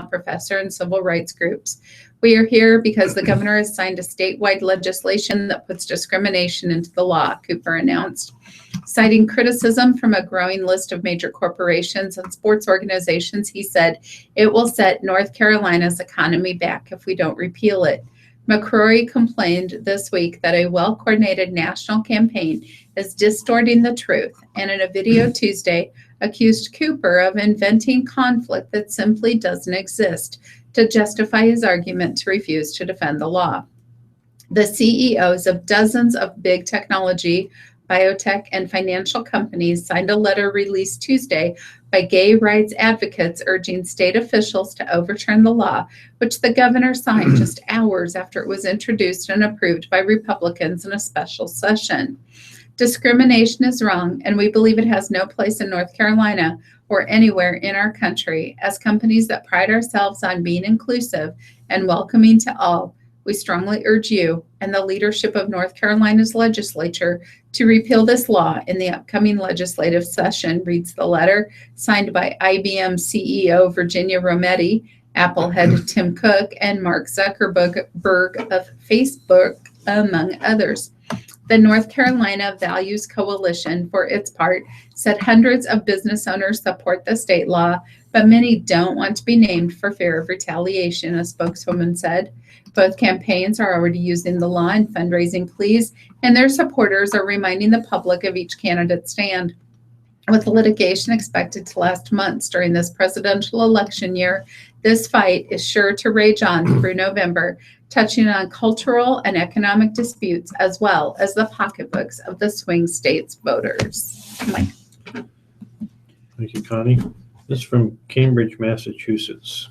professor and civil rights groups. We are here because the governor has signed a statewide legislation that puts discrimination into the law, Cooper announced. Citing criticism from a growing list of major corporations and sports organizations, he said, "It will set North Carolina's economy back if we don't repeal it." McCrory complained this week that a well-coordinated national campaign is distorting the truth, and in a video Tuesday, accused Cooper of inventing conflict that simply doesn't exist to justify his argument to refuse to defend the law. The CEOs of dozens of big technology, biotech, and financial companies signed a letter released Tuesday by gay rights advocates urging state officials to overturn the law, which the governor signed just hours after it was introduced and approved by Republicans in a special session. Discrimination is wrong, and we believe it has no place in North Carolina or anywhere in our country. As companies that pride ourselves on being inclusive and welcoming to all, we strongly urge you and the leadership of North Carolina's legislature to repeal this law in the upcoming legislative session, reads the letter, signed by IBM CEO Virginia Rometty, Apple head Tim Cook, and Mark Zuckerberg of Facebook, among others. The North Carolina Values Coalition, for its part, said hundreds of business owners support the state law, but many don't want to be named for fear of retaliation, a spokeswoman said. Both campaigns are already using the law in fundraising pleas, and their supporters are reminding the public of each candidate's stand. With litigation expected to last months during this presidential election year, this fight is sure to rage on through November, touching on cultural and economic disputes as well as the pocketbooks of the swing states' voters. Mike. Thank you, Connie. This is from Cambridge, Massachusetts.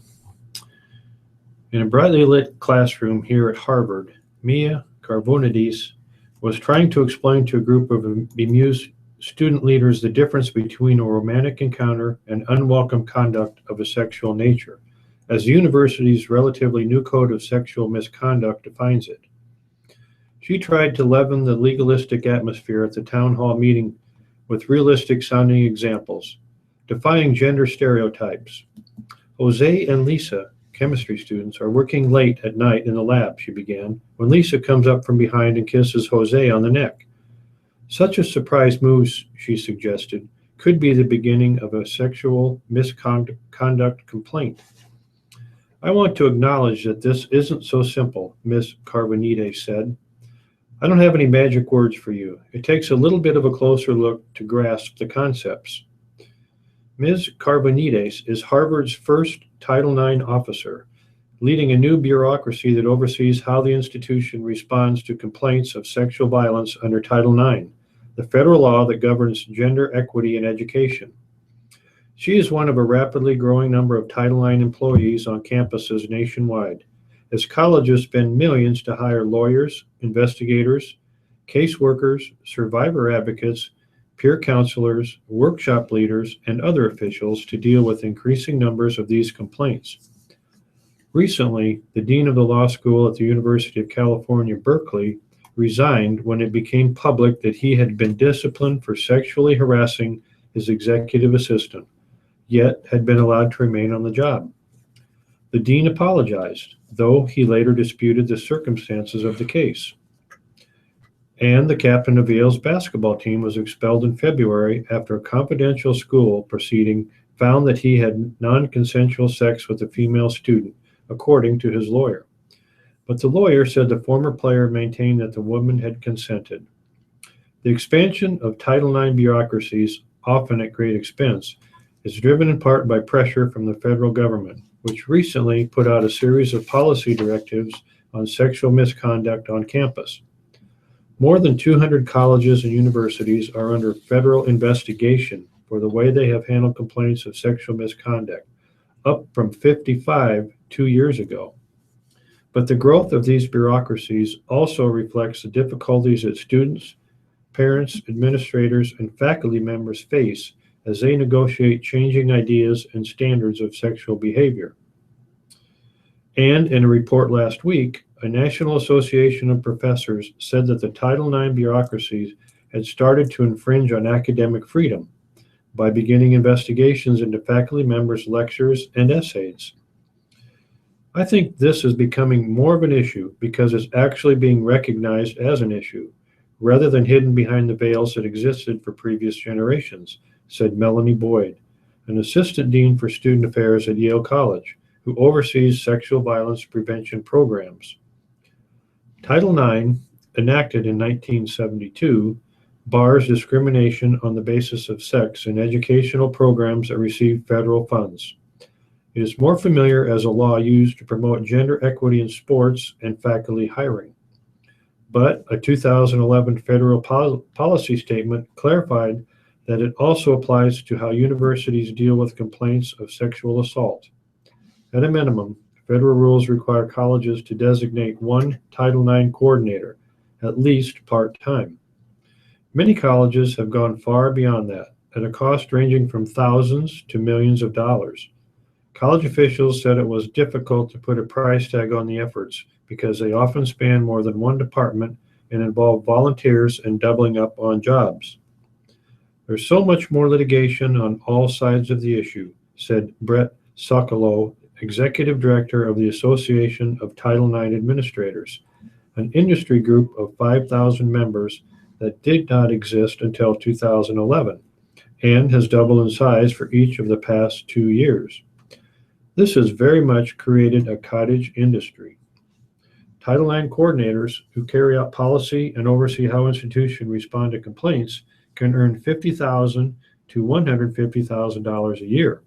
In a brightly lit classroom here at Harvard, Mia Carbonides was trying to explain to a group of bemused student leaders the difference between a romantic encounter and unwelcome conduct of a sexual nature, as the university's relatively new code of sexual misconduct defines it. She tried to leaven the legalistic atmosphere at the town hall meeting with realistic-sounding examples, defying gender stereotypes. Jose and Lisa, chemistry students, are working late at night in the lab, she began, when Lisa comes up from behind and kisses Jose on the neck. Such a surprise move, she suggested, could be the beginning of a sexual misconduct complaint. I want to acknowledge that this isn't so simple, Ms. Carbonides said. I don't have any magic words for you. It takes a little bit of a closer look to grasp the concepts. Ms. Carbonides is Harvard's first Title IX officer, leading a new bureaucracy that oversees how the institution responds to complaints of sexual violence under Title IX, the federal law that governs gender equity in education. She is one of a rapidly growing number of Title IX employees on campuses nationwide, as colleges spend millions to hire lawyers, investigators, caseworkers, survivor advocates, peer counselors, workshop leaders, and other officials to deal with increasing numbers of these complaints. Recently, the dean of the law school at the University of California, Berkeley, resigned when it became public that he had been disciplined for sexually harassing his executive assistant, yet had been allowed to remain on the job. The dean apologized, though he later disputed the circumstances of the case. And the captain of Yale's basketball team was expelled in February after a confidential school proceeding found that he had non-consensual sex with a female student, according to his lawyer. But the lawyer said the former player maintained that the woman had consented. The expansion of Title IX bureaucracies, often at great expense, is driven in part by pressure from the federal government, which recently put out a series of policy directives on sexual misconduct on campus. More than 200 colleges and universities are under federal investigation for the way they have handled complaints of sexual misconduct, up from 55 2 years ago. But the growth of these bureaucracies also reflects the difficulties that students, parents, administrators, and faculty members face as they negotiate changing ideas and standards of sexual behavior. And in a report last week, a National Association of Professors said that the Title IX bureaucracies had started to infringe on academic freedom by beginning investigations into faculty members' lectures and essays. I think this is becoming more of an issue because it's actually being recognized as an issue, rather than hidden behind the veils that existed for previous generations, said Melanie Boyd, an assistant dean for student affairs at Yale College, who oversees sexual violence prevention programs. Title IX, enacted in 1972, bars discrimination on the basis of sex in educational programs that receive federal funds. It is more familiar as a law used to promote gender equity in sports and faculty hiring. But a 2011 federal policy statement clarified that it also applies to how universities deal with complaints of sexual assault. At a minimum, federal rules require colleges to designate one Title IX coordinator, at least part-time. Many colleges have gone far beyond that, at a cost ranging from thousands to millions of dollars. College officials said it was difficult to put a price tag on the efforts because they often span more than one department and involve volunteers and doubling up on jobs. There's so much more litigation on all sides of the issue, said Brett Sokolow, Executive Director of the Association of Title IX Administrators, an industry group of 5,000 members that did not exist until 2011 and has doubled in size for each of the past 2 years. This has very much created a cottage industry. Title IX coordinators who carry out policy and oversee how institutions respond to complaints can earn $50,000 to $150,000 a year.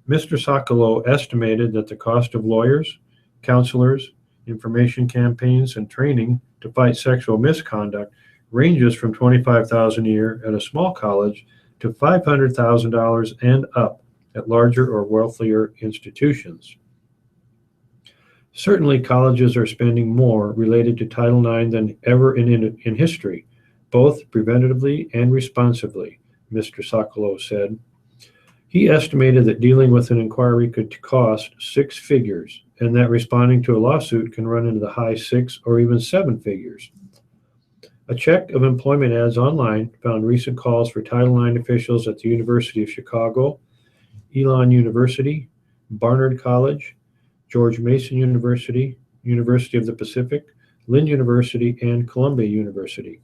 Mr. Sokolow estimated that the cost of lawyers, counselors, information campaigns, and training to fight sexual misconduct ranges from $25,000 a year at a small college to $500,000 and up at larger or wealthier institutions. Certainly, colleges are spending more related to Title IX than ever in history, both preventatively and responsively, Mr. Sokolow said. He estimated that dealing with an inquiry could cost 6 figures, and that responding to a lawsuit can run into the high 6 or even 7 figures. A check of employment ads online found recent calls for Title IX officials at the University of Chicago, Elon University, Barnard College, George Mason University, University of the Pacific, Lynn University, and Columbia University.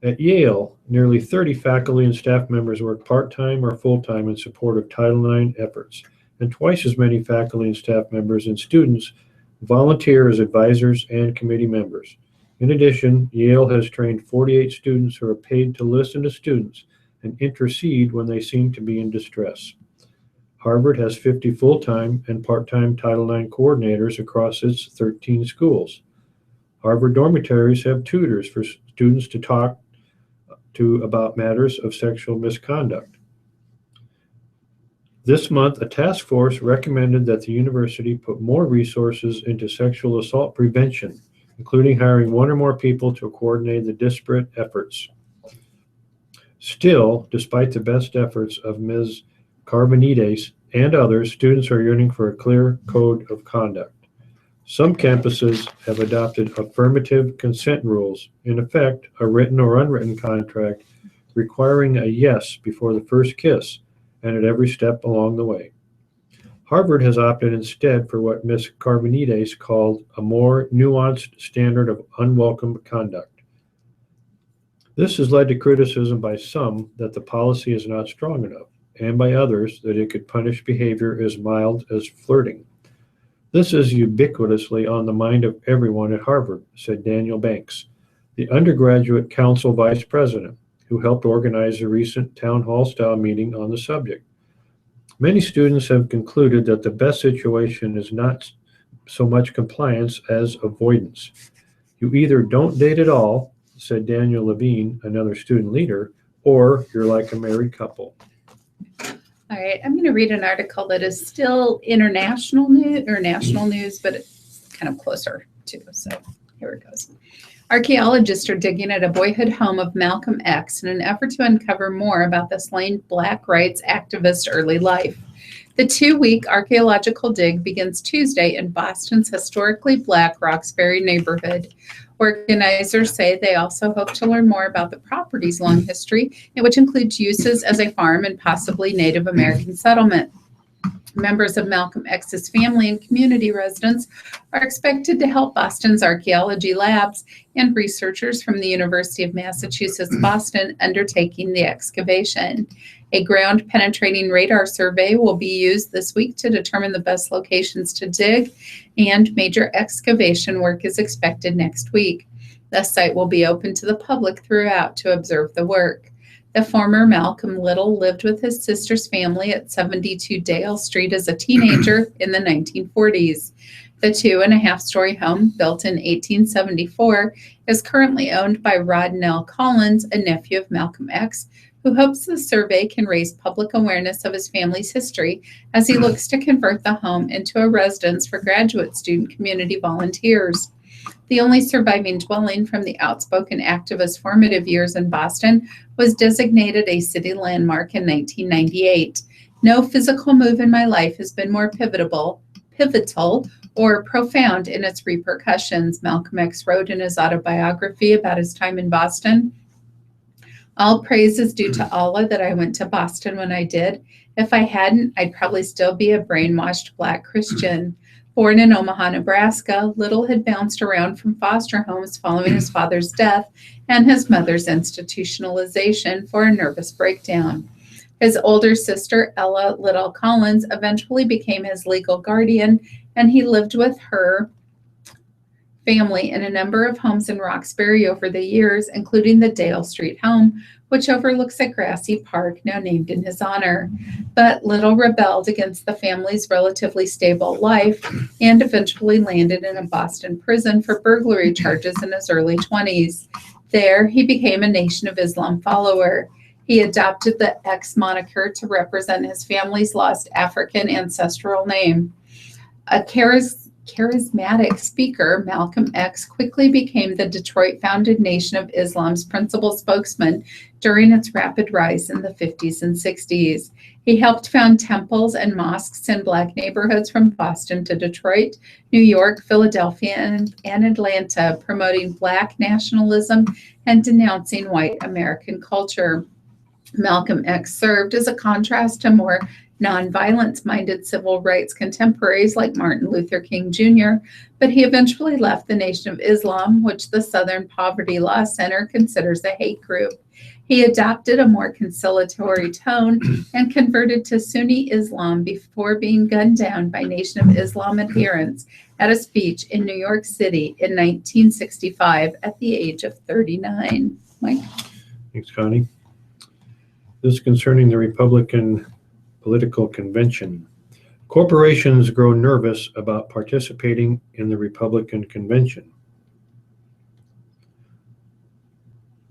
At Yale, nearly 30 faculty and staff members work part-time or full-time in support of Title IX efforts, and twice as many faculty and staff members and students volunteer as advisors and committee members. In addition, Yale has trained 48 students who are paid to listen to students and intercede when they seem to be in distress. Harvard has 50 full-time and part-time Title IX coordinators across its 13 schools. Harvard dormitories have tutors for students to talk to about matters of sexual misconduct. This month, a task force recommended that the university put more resources into sexual assault prevention, including hiring 1 or more people to coordinate the disparate efforts. Still, despite the best efforts of Ms. Carbonides and others, students are yearning for a clear code of conduct. Some campuses have adopted affirmative consent rules, in effect, a written or unwritten contract requiring a yes before the first kiss and at every step along the way. Harvard has opted instead for what Ms. Carbonides called a more nuanced standard of unwelcome conduct. This has led to criticism by some that the policy is not strong enough, and by others that it could punish behavior as mild as flirting. This is ubiquitously on the mind of everyone at Harvard, said Daniel Banks, the undergraduate council vice president, who helped organize a recent town hall-style meeting on the subject. Many students have concluded that the best situation is not so much compliance as avoidance. You either don't date at all, said Daniel Levine, another student leader, or you're like a married couple. All right, I'm going to read an article that is still international news or national news, but it's kind of closer too. So here it goes. Archaeologists are digging at a boyhood home of Malcolm X in an effort to uncover more about the slain Black rights activist's early life. The 2-week archaeological dig begins Tuesday in Boston's historically Black Roxbury neighborhood. Organizers say they also hope to learn more about the property's long history, which includes uses as a farm and possibly Native American settlement. Members of Malcolm X's family and community residents are expected to help Boston's archaeology labs and researchers from the University of Massachusetts Boston undertaking the excavation. A ground-penetrating radar survey will be used this week to determine the best locations to dig, and major excavation work is expected next week. The site will be open to the public throughout to observe the work. The former Malcolm Little lived with his sister's family at 72 Dale Street as a teenager in the 1940s. The 2.5-story home, built in 1874, is currently owned by Rod Nell Collins, a nephew of Malcolm X, who hopes the survey can raise public awareness of his family's history as he looks to convert the home into a residence for graduate student community volunteers. The only surviving dwelling from the outspoken activist's formative years in Boston was designated a city landmark in 1998. No physical move in my life has been more pivotal, or profound in its repercussions, Malcolm X wrote in his autobiography about his time in Boston. All praise is due to Allah that I went to Boston when I did. If I hadn't, I'd probably still be a brainwashed Black Christian. Born in Omaha, Nebraska, Little had bounced around from foster homes following his father's death and his mother's institutionalization for a nervous breakdown. His older sister, Ella Little Collins, eventually became his legal guardian, and he lived with her family in a number of homes in Roxbury over the years, including the Dale Street home, which overlooks a grassy park now named in his honor. But Little rebelled against the family's relatively stable life and eventually landed in a Boston prison for burglary charges in his early 20s. There, he became a Nation of Islam follower. He adopted the X moniker to represent his family's lost African ancestral name. A charismatic speaker, Malcolm X quickly became the Detroit-founded Nation of Islam's principal spokesman during its rapid rise in the 50s and 60s. He helped found temples and mosques in Black neighborhoods from Boston to Detroit, New York, Philadelphia, and Atlanta, promoting Black nationalism and denouncing white American culture. Malcolm X served as a contrast to more nonviolence-minded civil rights contemporaries like Martin Luther King Jr., but he eventually left the Nation of Islam, which the Southern Poverty Law Center considers a hate group. He adopted a more conciliatory tone and converted to Sunni Islam before being gunned down by Nation of Islam adherents at a speech in New York City in 1965 at the age of 39. Mike? Thanks, Connie. This is concerning the Republican political convention. Corporations grow nervous about participating in the Republican convention.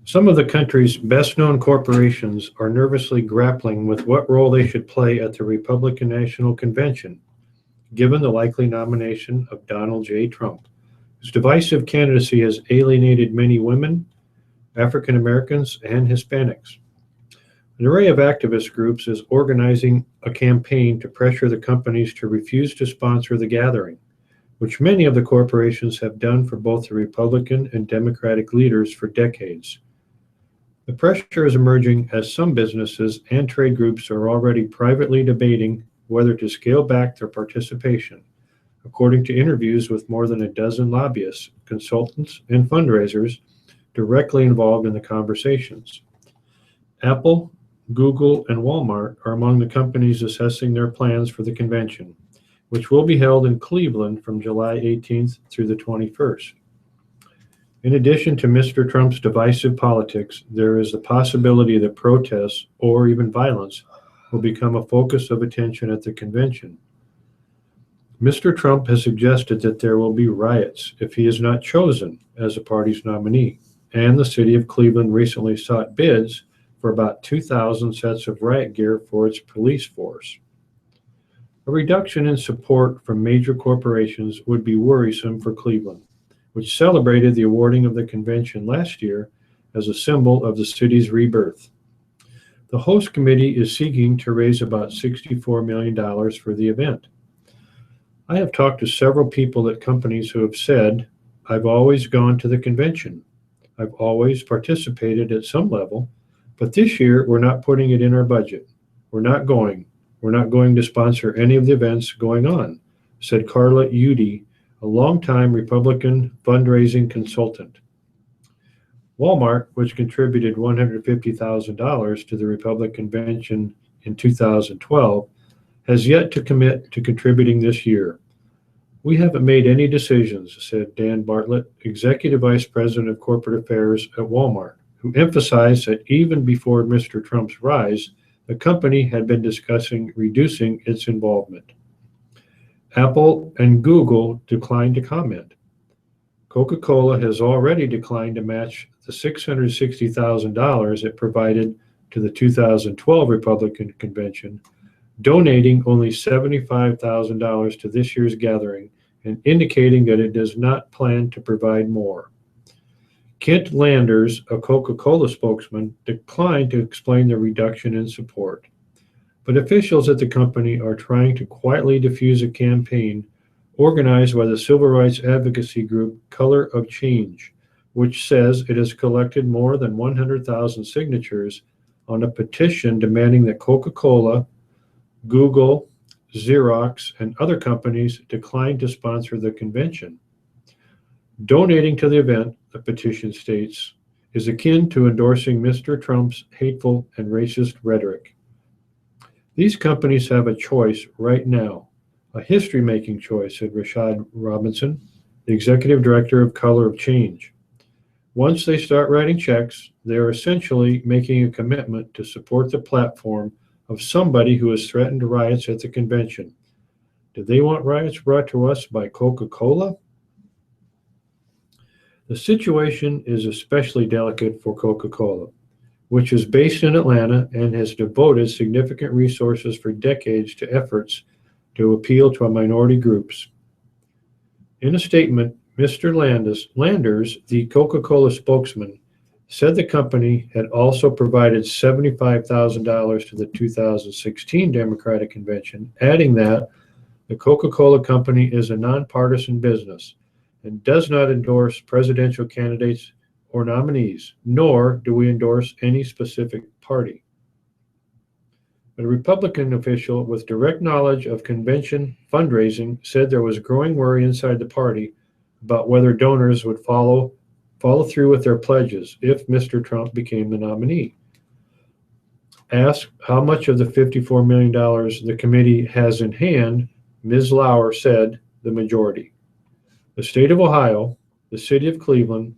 Some of the country's best-known corporations are nervously grappling with what role they should play at the Republican National Convention, given the likely nomination of Donald J. Trump, whose divisive candidacy has alienated many women, African Americans, and Hispanics. An array of activist groups is organizing a campaign to pressure the companies to refuse to sponsor the gathering, which many of the corporations have done for both the Republican and Democratic leaders for decades. The pressure is emerging as some businesses and trade groups are already privately debating whether to scale back their participation, according to interviews with more than a dozen lobbyists, consultants, and fundraisers directly involved in the conversations. Apple, Google, and Walmart are among the companies assessing their plans for the convention, which will be held in Cleveland from July 18th through the 21st. In addition to Mr. Trump's divisive politics, there is the possibility that protests or even violence will become a focus of attention at the convention. Mr. Trump has suggested that there will be riots if he is not chosen as the party's nominee, and the city of Cleveland recently sought bids for about 2,000 sets of riot gear for its police force. A reduction in support from major corporations would be worrisome for Cleveland, which celebrated the awarding of the convention last year as a symbol of the city's rebirth. The host committee is seeking to raise about $64 million for the event. I have talked to several people at companies who have said, "I've always gone to the convention. I've always participated at some level, but this year we're not putting it in our budget. We're not going. We're not going to sponsor any of the events going on, said Carla Udy, a longtime Republican fundraising consultant. Walmart, which contributed $150,000 to the Republican convention in 2012, has yet to commit to contributing this year. We haven't made any decisions, said Dan Bartlett, Executive Vice President of Corporate Affairs at Walmart, who emphasized that even before Mr. Trump's rise, the company had been discussing reducing its involvement. Apple and Google declined to comment. Coca-Cola has already declined to match the $660,000 it provided to the 2012 Republican convention, donating only $75,000 to this year's gathering and indicating that it does not plan to provide more. Kent Landers, a Coca-Cola spokesman, declined to explain the reduction in support. But officials at the company are trying to quietly defuse a campaign organized by the civil rights advocacy group Color of Change, which says it has collected more than 100,000 signatures on a petition demanding that Coca-Cola, Google, Xerox, and other companies decline to sponsor the convention. Donating to the event, the petition states, is akin to endorsing Mr. Trump's hateful and racist rhetoric. These companies have a choice right now, a history-making choice, said Rashad Robinson, the executive director of Color of Change. Once they start writing checks, they are essentially making a commitment to support the platform of somebody who has threatened riots at the convention. Do they want riots brought to us by Coca-Cola? The situation is especially delicate for Coca-Cola, which is based in Atlanta and has devoted significant resources for decades to efforts to appeal to minority groups. In a statement, Mr. Landers, the Coca-Cola spokesman, said the company had also provided $75,000 to the 2016 Democratic Convention, adding that the Coca-Cola Company is a nonpartisan business and does not endorse presidential candidates or nominees, nor do we endorse any specific party. But a Republican official with direct knowledge of convention fundraising said there was growing worry inside the party about whether donors would follow through with their pledges if Mr. Trump became the nominee. Asked how much of the $54 million the committee has in hand, Ms. Lauer said the majority. The state of Ohio, the city of Cleveland,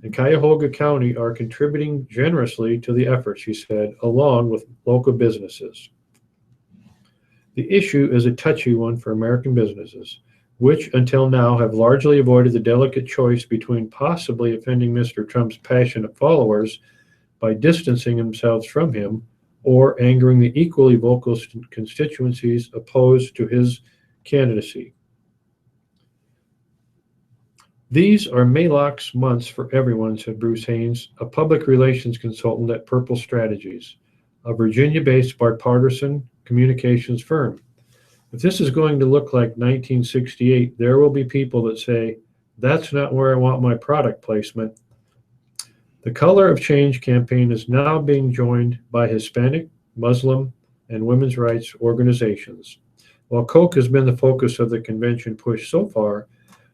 and Cuyahoga County are contributing generously to the effort, she said, along with local businesses. The issue is a touchy one for American businesses, which until now have largely avoided the delicate choice between possibly offending Mr. Trump's passionate followers by distancing themselves from him or angering the equally vocal constituencies opposed to his candidacy. These are Maylocks months for everyone, said Bruce Haynes, a public relations consultant at Purple Strategies, a Virginia-based bipartisan communications firm. If this is going to look like 1968, there will be people that say, that's not where I want my product placement. The Color of Change campaign is now being joined by Hispanic, Muslim, and women's rights organizations. While Coke has been the focus of the convention push so far,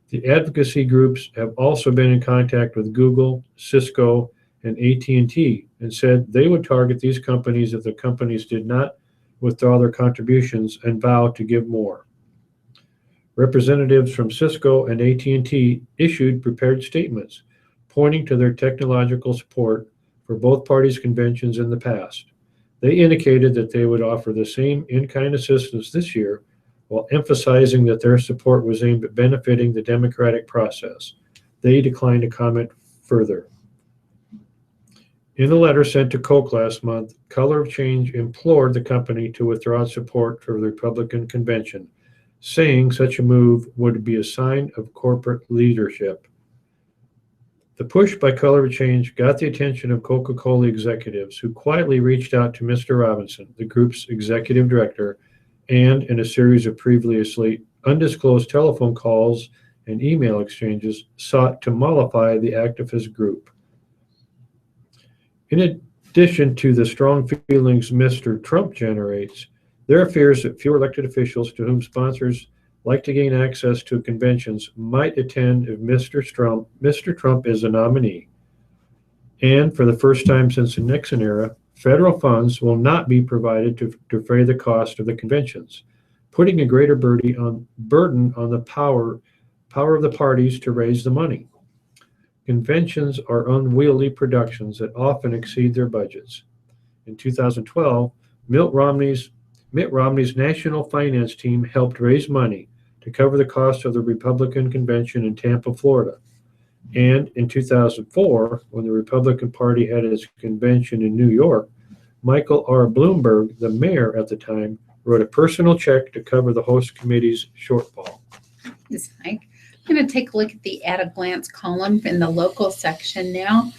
the advocacy groups have also been in contact with Google, Cisco, and AT&T and said they would target these companies if the companies did not withdraw their contributions and vow to give more. Representatives from Cisco and AT&T issued prepared statements pointing to their technological support for both parties' conventions in the past. They indicated that they would offer the same in-kind assistance this year while emphasizing that their support was aimed at benefiting the democratic process. They declined to comment further. In a letter sent to Coke last month, Color of Change implored the company to withdraw support for the Republican convention, saying such a move would be a sign of corporate leadership. The push by Color of Change got the attention of Coca-Cola executives who quietly reached out to Mr. Robinson, the group's executive director, and in a series of previously undisclosed telephone calls and email exchanges, sought to mollify the activist group. In addition to the strong feelings Mr. Trump generates, There are fears that few elected officials to whom sponsors like to gain access to conventions might attend if Mr. Trump is a nominee. And for the first time since the Nixon era, federal funds will not be provided to defray the cost of the conventions, putting a greater burden on the power of the parties to raise the money. Conventions are unwieldy productions that often exceed their budgets. In 2012, Mitt Romney's national finance team helped raise money to cover the cost of the Republican convention in Tampa, Florida. And in 2004, when the Republican Party had its convention in New York, Michael R. Bloomberg, the mayor at the time, wrote a personal check to cover the host committee's shortfall. Thanks, Mike. I'm going to take a look at the at-a-glance column in the local section now.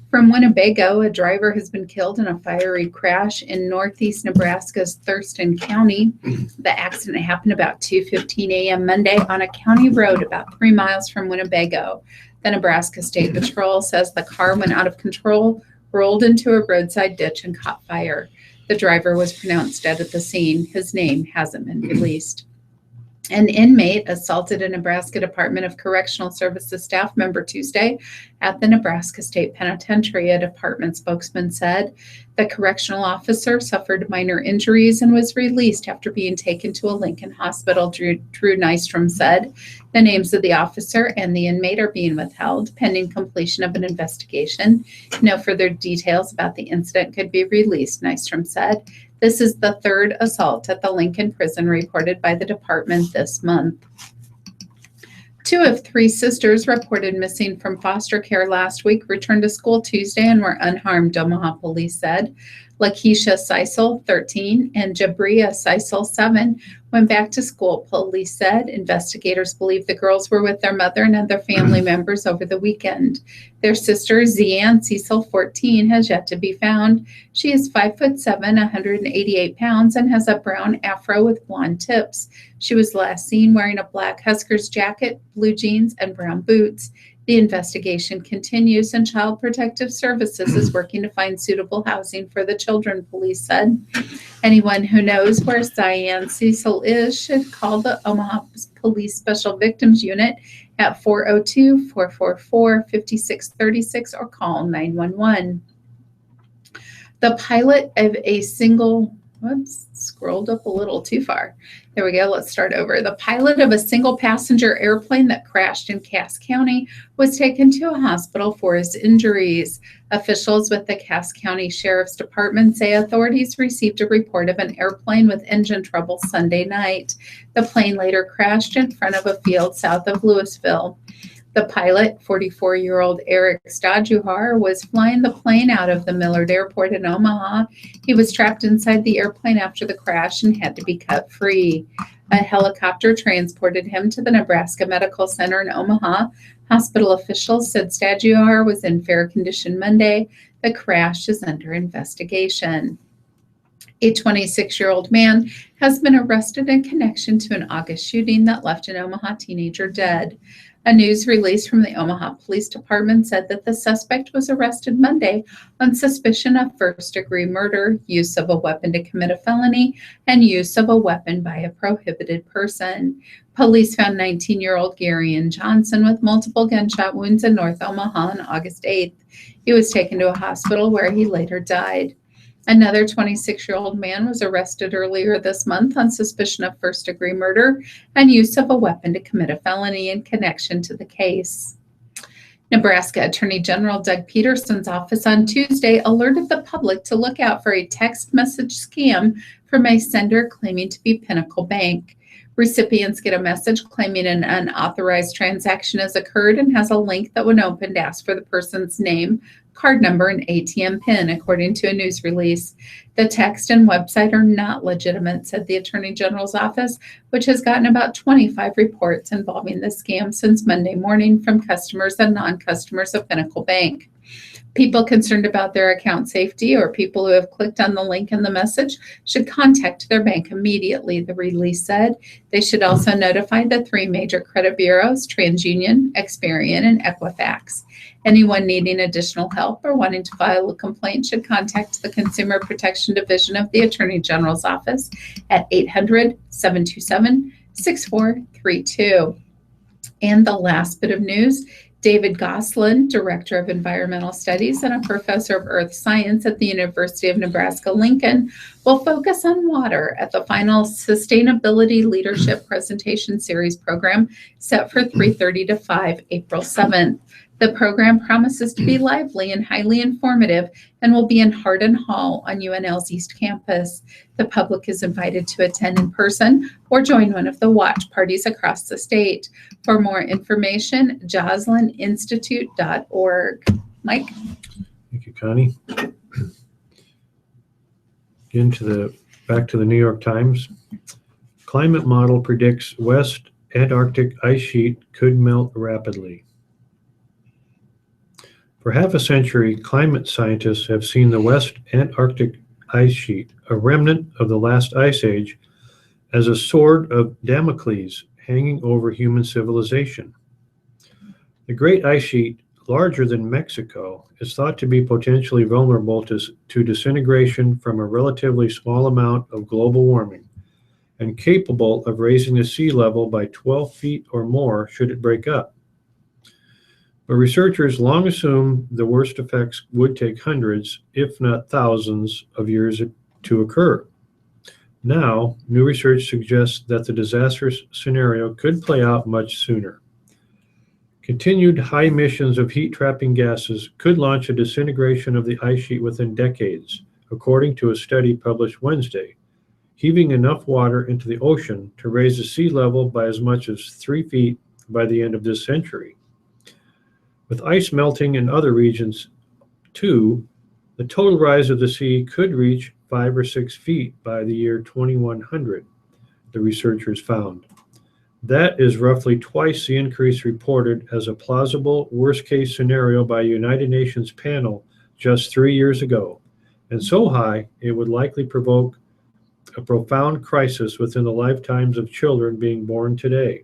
From Winnebago, a driver has been killed in a fiery crash in northeast Nebraska's Thurston County. The accident happened about 2:15 a.m. Monday on a county road about 3 miles from Winnebago. The Nebraska State Patrol says the car went out of control, rolled into a roadside ditch, and caught fire. The driver was pronounced dead at the scene. His name hasn't been released. An inmate assaulted a Nebraska Department of Correctional Services staff member Tuesday at the Nebraska State Penitentiary, a department spokesman said. The correctional officer suffered minor injuries and was released after being taken to a Lincoln hospital, Drew Nystrom said. The names of the officer and the inmate are being withheld pending completion of an investigation. No further details about the incident could be released, Nystrom said. This is the third assault at the Lincoln prison reported by the department this month. 2 of 3 sisters reported missing from foster care last week returned to school Tuesday and were unharmed, Omaha police said. Lakeisha Seisel, 13, and Jabria Seisel, 7, went back to school, police said. Investigators believe the girls were with their mother and other family members over the weekend. Their sister, Zeanne Cecil, 14, has yet to be found. She is 5'7", 188 pounds, and has a brown afro with blonde tips. She was last seen wearing a black Huskers jacket, blue jeans, and brown boots. The investigation continues, and Child Protective Services is working to find suitable housing for the children, police said. Anyone who knows where Zeanne Cecil is should call the Omaha Police Special Victims Unit at 402-444-5636 or call 911. The pilot of a single scrolled up a little too far. There we go. Let's start over. The pilot of a single passenger airplane that crashed in Cass County was taken to a hospital for his injuries. Officials with the Cass County Sheriff's Department say authorities received a report of an airplane with engine trouble Sunday night. The plane later crashed in front of a field south of Louisville. The pilot, 44-year-old Eric Stajuhar, was flying the plane out of the Millard Airport in Omaha. He was trapped inside the airplane after the crash and had to be cut free. A helicopter transported him to the Nebraska Medical Center in Omaha. Hospital officials said Stajuhar was in fair condition Monday. The crash is under investigation. A 26-year-old man has been arrested in connection to an August shooting that left an Omaha teenager dead. A news release from the Omaha Police Department said that the suspect was arrested Monday on suspicion of first-degree murder, use of a weapon to commit a felony, and use of a weapon by a prohibited person. Police found 19-year-old Garion Johnson with multiple gunshot wounds in North Omaha on August 8th. He was taken to a hospital where he later died. Another 26-year-old man was arrested earlier this month on suspicion of first-degree murder and use of a weapon to commit a felony in connection to the case. Nebraska Attorney General Doug Peterson's office on Tuesday alerted the public to look out for a text message scam from a sender claiming to be Pinnacle Bank. Recipients get a message claiming an unauthorized transaction has occurred and has a link that when opened asks for the person's name, card number, and ATM PIN, according to a news release. The text and website are not legitimate, said the Attorney General's office, which has gotten about 25 reports involving the scam since Monday morning from customers and non-customers of Pinnacle Bank. People concerned about their account safety or people who have clicked on the link in the message should contact their bank immediately, the release said. They should also notify the 3 major credit bureaus, TransUnion, Experian, and Equifax. Anyone needing additional help or wanting to file a complaint should contact the Consumer Protection Division of the Attorney General's office at 800-727-6432. And the last bit of news, David Goslin, Director of Environmental Studies and a Professor of Earth Science at the University of Nebraska-Lincoln, will focus on water at the final Sustainability Leadership Presentation Series program set for 3:30 to 5, April 7th. The program promises to be lively and highly informative and will be in Hardin Hall on UNL's East Campus. The public is invited to attend in person or join one of the watch parties across the state. For more information, joslininstitute.org. Mike? Thank you, Connie. Back to the New York Times. Climate model predicts West Antarctic ice sheet could melt rapidly. For half a century, climate scientists have seen the West Antarctic ice sheet, a remnant of the last ice age, as a sword of Damocles hanging over human civilization. The Great Ice Sheet, larger than Mexico, is thought to be potentially vulnerable to disintegration from a relatively small amount of global warming and capable of raising the sea level by 12 feet or more should it break up. But researchers long assumed the worst effects would take hundreds, if not thousands, of years to occur. Now, new research suggests that the disastrous scenario could play out much sooner. Continued high emissions of heat-trapping gases could launch a disintegration of the ice sheet within decades, according to a study published Wednesday, heaving enough water into the ocean to raise the sea level by as much as 3 feet by the end of this century. With ice melting in other regions, too, the total rise of the sea could reach 5 or 6 feet by the year 2100, the researchers found. That is roughly twice the increase reported as a plausible worst-case scenario by a United Nations panel just 3 years ago, and so high it would likely provoke a profound crisis within the lifetimes of children being born today.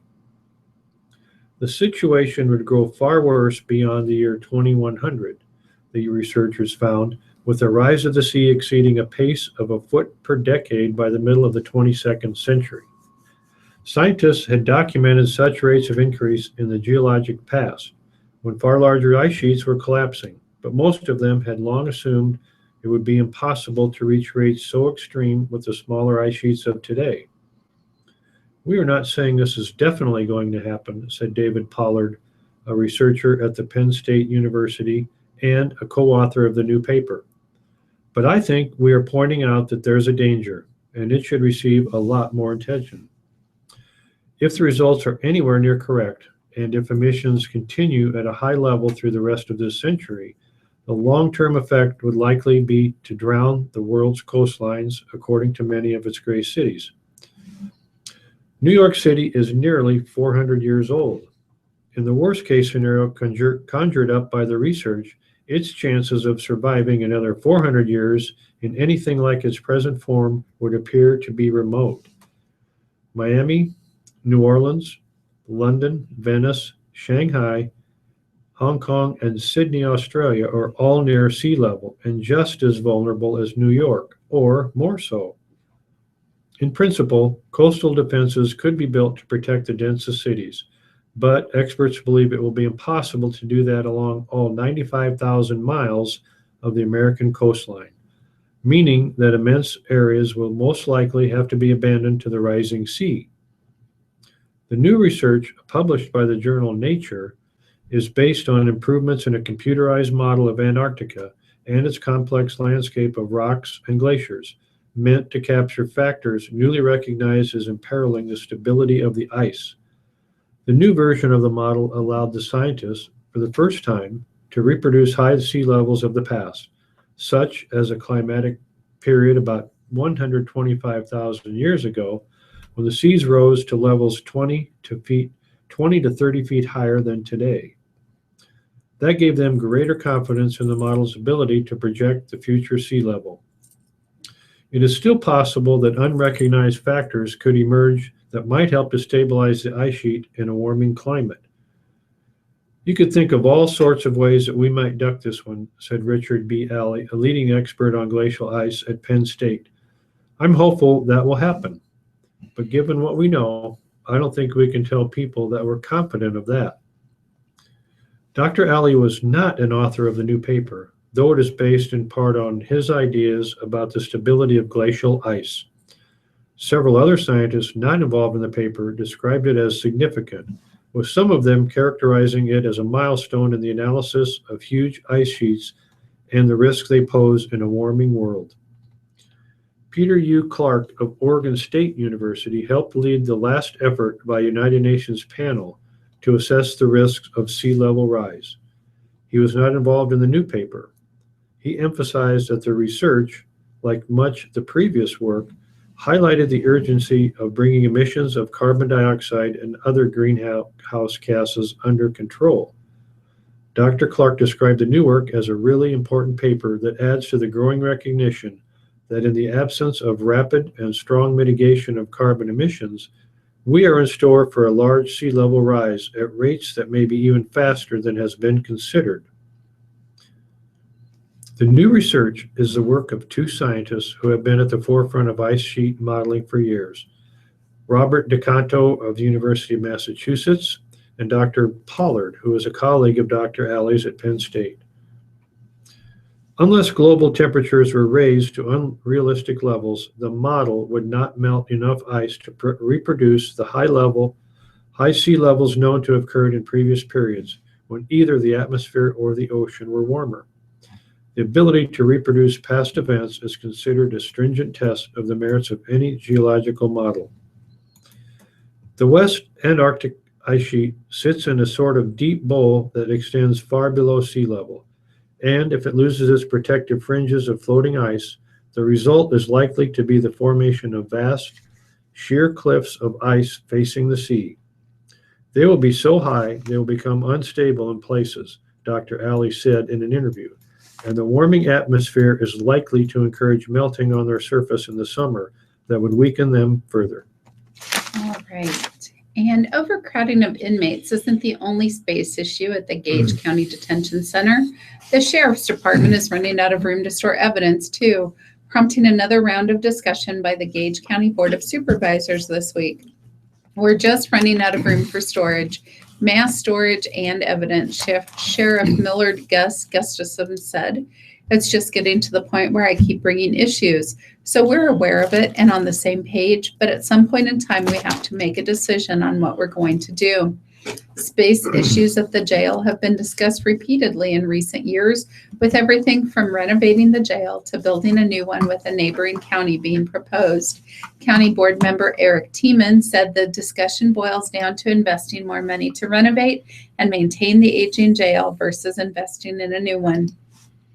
The situation would grow far worse beyond the year 2100, the researchers found, with the rise of the sea exceeding a pace of a foot per decade by the middle of the 22nd century. Scientists had documented such rates of increase in the geologic past, when far larger ice sheets were collapsing, but most of them had long assumed it would be impossible to reach rates so extreme with the smaller ice sheets of today. We are not saying this is definitely going to happen, said David Pollard, a researcher at the Penn State University and a co-author of the new paper. But I think we are pointing out that there's a danger, and it should receive a lot more attention. If the results are anywhere near correct, and if emissions continue at a high level through the rest of this century, the long-term effect would likely be to drown the world's coastlines, according to many of its great cities. New York City is nearly 400 years old. In the worst-case scenario conjured up by the research, its chances of surviving another 400 years in anything like its present form would appear to be remote. Miami, New Orleans, London, Venice, Shanghai, Hong Kong, and Sydney, Australia are all near sea level and just as vulnerable as New York, or more so. In principle, coastal defenses could be built to protect the densest cities, but experts believe it will be impossible to do that along all 95,000 miles of the American coastline, meaning that immense areas will most likely have to be abandoned to the rising sea. The new research, published by the journal Nature, is based on improvements in a computerized model of Antarctica and its complex landscape of rocks and glaciers, meant to capture factors newly recognized as imperiling the stability of the ice. The new version of the model allowed the scientists, for the first time, to reproduce high sea levels of the past, such as a climatic period about 125,000 years ago, when the seas rose to levels 20 to 30 feet higher than today. That gave them greater confidence in the model's ability to project the future sea level. It is still possible that unrecognized factors could emerge that might help to stabilize the ice sheet in a warming climate. You could think of all sorts of ways that we might duck this one, said Richard B. Alley, a leading expert on glacial ice at Penn State. I'm hopeful that will happen, but given what we know, I don't think we can tell people that we're confident of that. Dr. Alley was not an author of the new paper, though it is based in part on his ideas about the stability of glacial ice. Several other scientists not involved in the paper described it as significant, with some of them characterizing it as a milestone in the analysis of huge ice sheets and the risks they pose in a warming world. Peter U. Clark of Oregon State University helped lead the last effort by a United Nations panel to assess the risks of sea level rise. He was not involved in the new paper. He emphasized that the research, like much of the previous work, highlighted the urgency of bringing emissions of carbon dioxide and other greenhouse gases under control. Dr. Clark described the new work as a really important paper that adds to the growing recognition that in the absence of rapid and strong mitigation of carbon emissions, we are in store for a large sea level rise at rates that may be even faster than has been considered. The new research is the work of two scientists who have been at the forefront of ice sheet modeling for years, Robert DeCanto of the University of Massachusetts and Dr. Pollard, who is a colleague of Dr. Alley's at Penn State. Unless global temperatures were raised to unrealistic levels, the model would not melt enough ice to reproduce the high sea levels known to have occurred in previous periods when either the atmosphere or the ocean were warmer. The ability to reproduce past events is considered a stringent test of the merits of any geological model. The West Antarctic ice sheet sits in a sort of deep bowl that extends far below sea level, and if it loses its protective fringes of floating ice, the result is likely to be the formation of vast, sheer cliffs of ice facing the sea. They will be so high they will become unstable in places, Dr. Alley said in an interview, and the warming atmosphere is likely to encourage melting on their surface in the summer that would weaken them further. All right. And overcrowding of inmates isn't the only space issue at the Gage County Detention Center. The Sheriff's Department is running out of room to store evidence, too, prompting another round of discussion by the Gage County Board of Supervisors this week. We're just running out of room for storage, mass storage, and evidence, Sheriff Millard Gustafson said. It's just getting to the point where I keep bringing issues. So we're aware of it and on the same page, but at some point in time, we have to make a decision on what we're going to do. Space issues at the jail have been discussed repeatedly in recent years, with everything from renovating the jail to building a new one with a neighboring county being proposed. County Board member Eric Tiemann said the discussion boils down to investing more money to renovate and maintain the aging jail versus investing in a new one.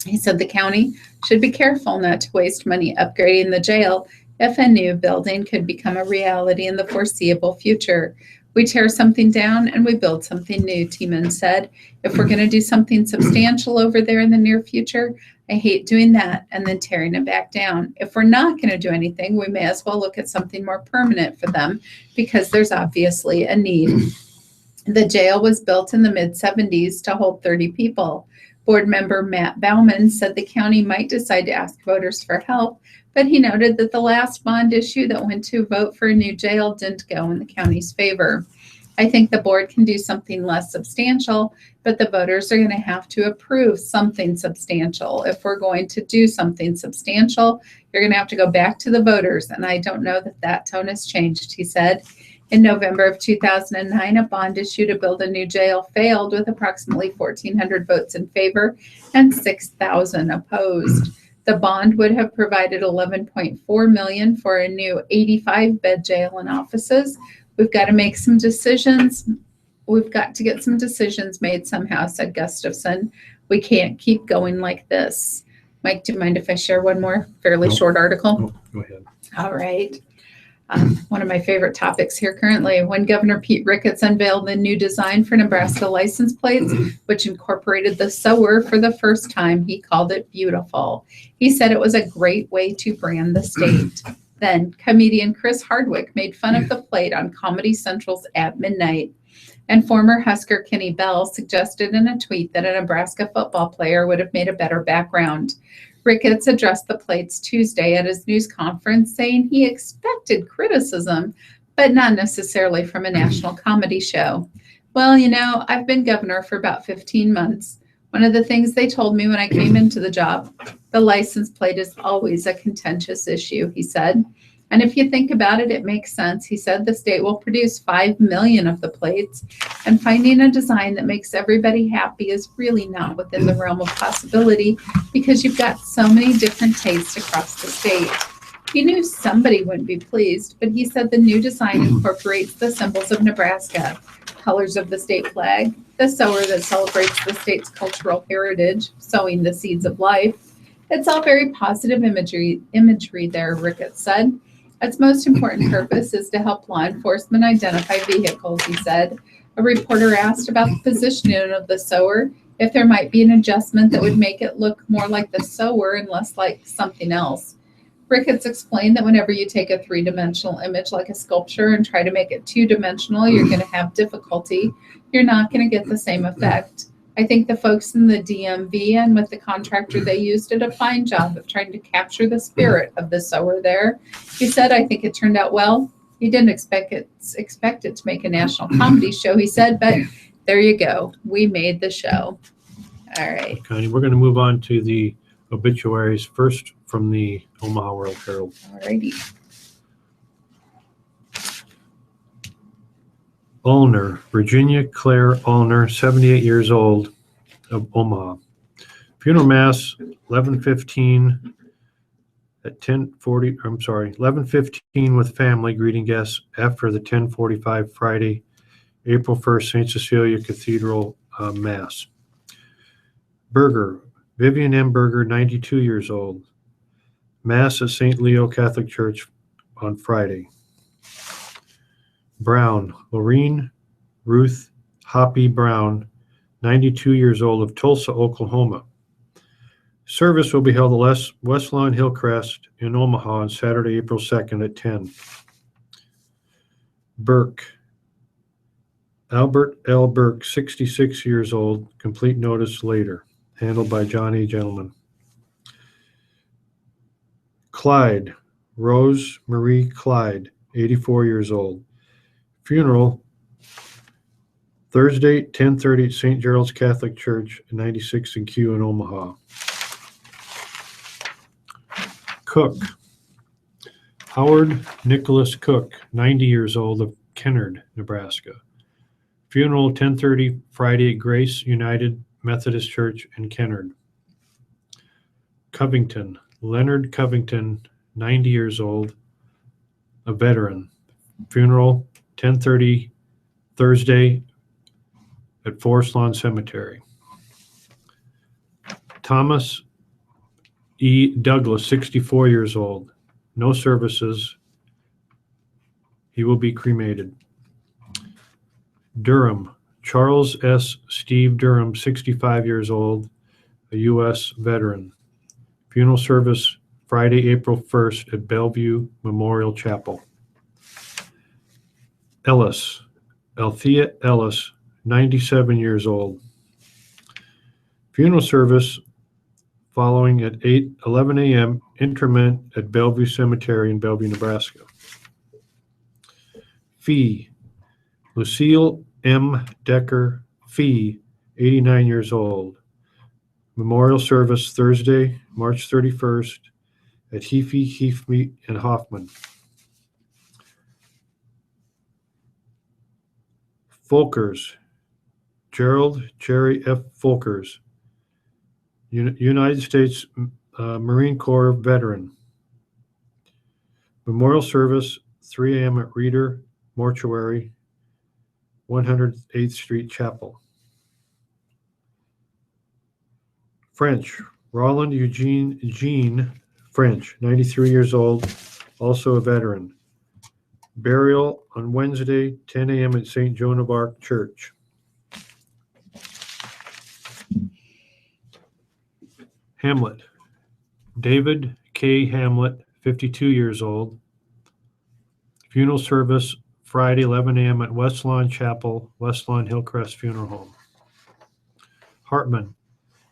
He said the county should be careful not to waste money upgrading the jail if a new building could become a reality in the foreseeable future. We tear something down and we build something new, Tiemann said. If we're going to do something substantial over there in the near future, I hate doing that and then tearing it back down. If we're not going to do anything, we may as well look at something more permanent for them because there's obviously a need. The jail was built in the mid-70s to hold 30 people. Board member Matt Bauman said the county might decide to ask voters for help, but he noted that the last bond issue that went to vote for a new jail didn't go in the county's favor. I think the board can do something less substantial, but the voters are going to have to approve something substantial. If we're going to do something substantial, you're going to have to go back to the voters, and I don't know that that tone has changed, he said. In November of 2009, a bond issue to build a new jail failed with approximately 1,400 votes in favor and 6,000 opposed. The bond would have provided $11.4 million for a new 85-bed jail and offices. We've got to make some decisions. We've got to get some decisions made somehow, said Gustafson. We can't keep going like this. Mike, do you mind if I share one more fairly short article? No, go ahead. All right. One of my favorite topics here currently. When Governor Pete Ricketts unveiled the new design for Nebraska license plates, which incorporated the sower for the first time, he called it beautiful. He said it was a great way to brand the state. Then comedian Chris Hardwick made fun of the plate on Comedy Central's At Midnight. And former Husker Kenny Bell suggested in a tweet that a Nebraska football player would have made a better background. Ricketts addressed the plates Tuesday at his news conference, saying he expected criticism, but not necessarily from a national comedy show. Well, I've been governor for about 15 months. One of the things they told me when I came into the job, the license plate is always a contentious issue, he said. And if you think about it, it makes sense. He said the state will produce 5 million of the plates, and finding a design that makes everybody happy is really not within the realm of possibility because you've got so many different tastes across the state. He knew somebody wouldn't be pleased, but he said the new design incorporates the symbols of Nebraska, colors of the state flag, the sower that celebrates the state's cultural heritage, sowing the seeds of life. It's all very positive imagery there, Ricketts said. Its most important purpose is to help law enforcement identify vehicles, he said. A reporter asked about the positioning of the sower, if there might be an adjustment that would make it look more like the sower and less like something else. Ricketts explained that whenever you take a three-dimensional image like a sculpture and try to make it two-dimensional, you're going to have difficulty. You're not going to get the same effect. I think the folks in the DMV and with the contractor they used did a fine job of trying to capture the spirit of the sower there. He said, I think it turned out well. He didn't expect it to make a national comedy show, he said, but there you go. We made the show. All right. Connie, we're going to move on to the obituaries first from the Omaha World Herald. All righty. Ulner, Virginia Claire Ulner, 78 years old, of Omaha. Funeral mass 11:15 at 11:15 with family greeting guests after the 10:45 Friday, April 1st, St. Cecilia Cathedral mass. Berger, Vivian M. Berger, 92 years old. Mass at St. Leo Catholic Church on Friday. Brown, Lorene Ruth Hoppy Brown, 92 years old, of Tulsa, Oklahoma. Service will be held at West Lawn Hillcrest in Omaha on Saturday, April 2nd at 10. Burke, Albert L. Burke, 66 years old, complete notice later, handled by John E. Gentleman. Clyde, Rose Marie Clyde, 84 years old. Funeral Thursday, 10:30 at St. Gerald's Catholic Church, 96 and Q in Omaha. Cook, Howard Nicholas Cook, 90 years old, of Kennard, Nebraska. Funeral 10:30 Friday at Grace United Methodist Church in Kennard. Covington, Leonard Covington, 90 years old, a veteran. Funeral 10:30 Thursday at Forest Lawn Cemetery. Thomas E. Douglas, 64 years old. No services. He will be cremated. Durham, Charles S. Steve Durham, 65 years old, a U.S. veteran. Funeral service Friday, April 1st at Bellevue Memorial Chapel. Ellis, Althea Ellis, 97 years old. Funeral service following at 11 a.m. interment at Bellevue Cemetery in Bellevue, Nebraska. Fee, Lucille M. Decker Fee, 89 years old. Memorial service Thursday, March 31st at Heafey and Hoffman. Folkers, Gerald Jerry F. Folkers, United States Marine Corps veteran. Memorial service 3 a.m. at Reeder Mortuary, 108th Street Chapel. French, Roland Eugene Jean French, 93 years old, also a veteran. Burial on Wednesday, 10 a.m. at St. Joan of Arc Church. Hamlet. David K. Hamlet, 52 years old. Funeral service Friday, 11 a.m. at West Lawn Chapel, West Lawn Hillcrest Funeral Home. Hartman.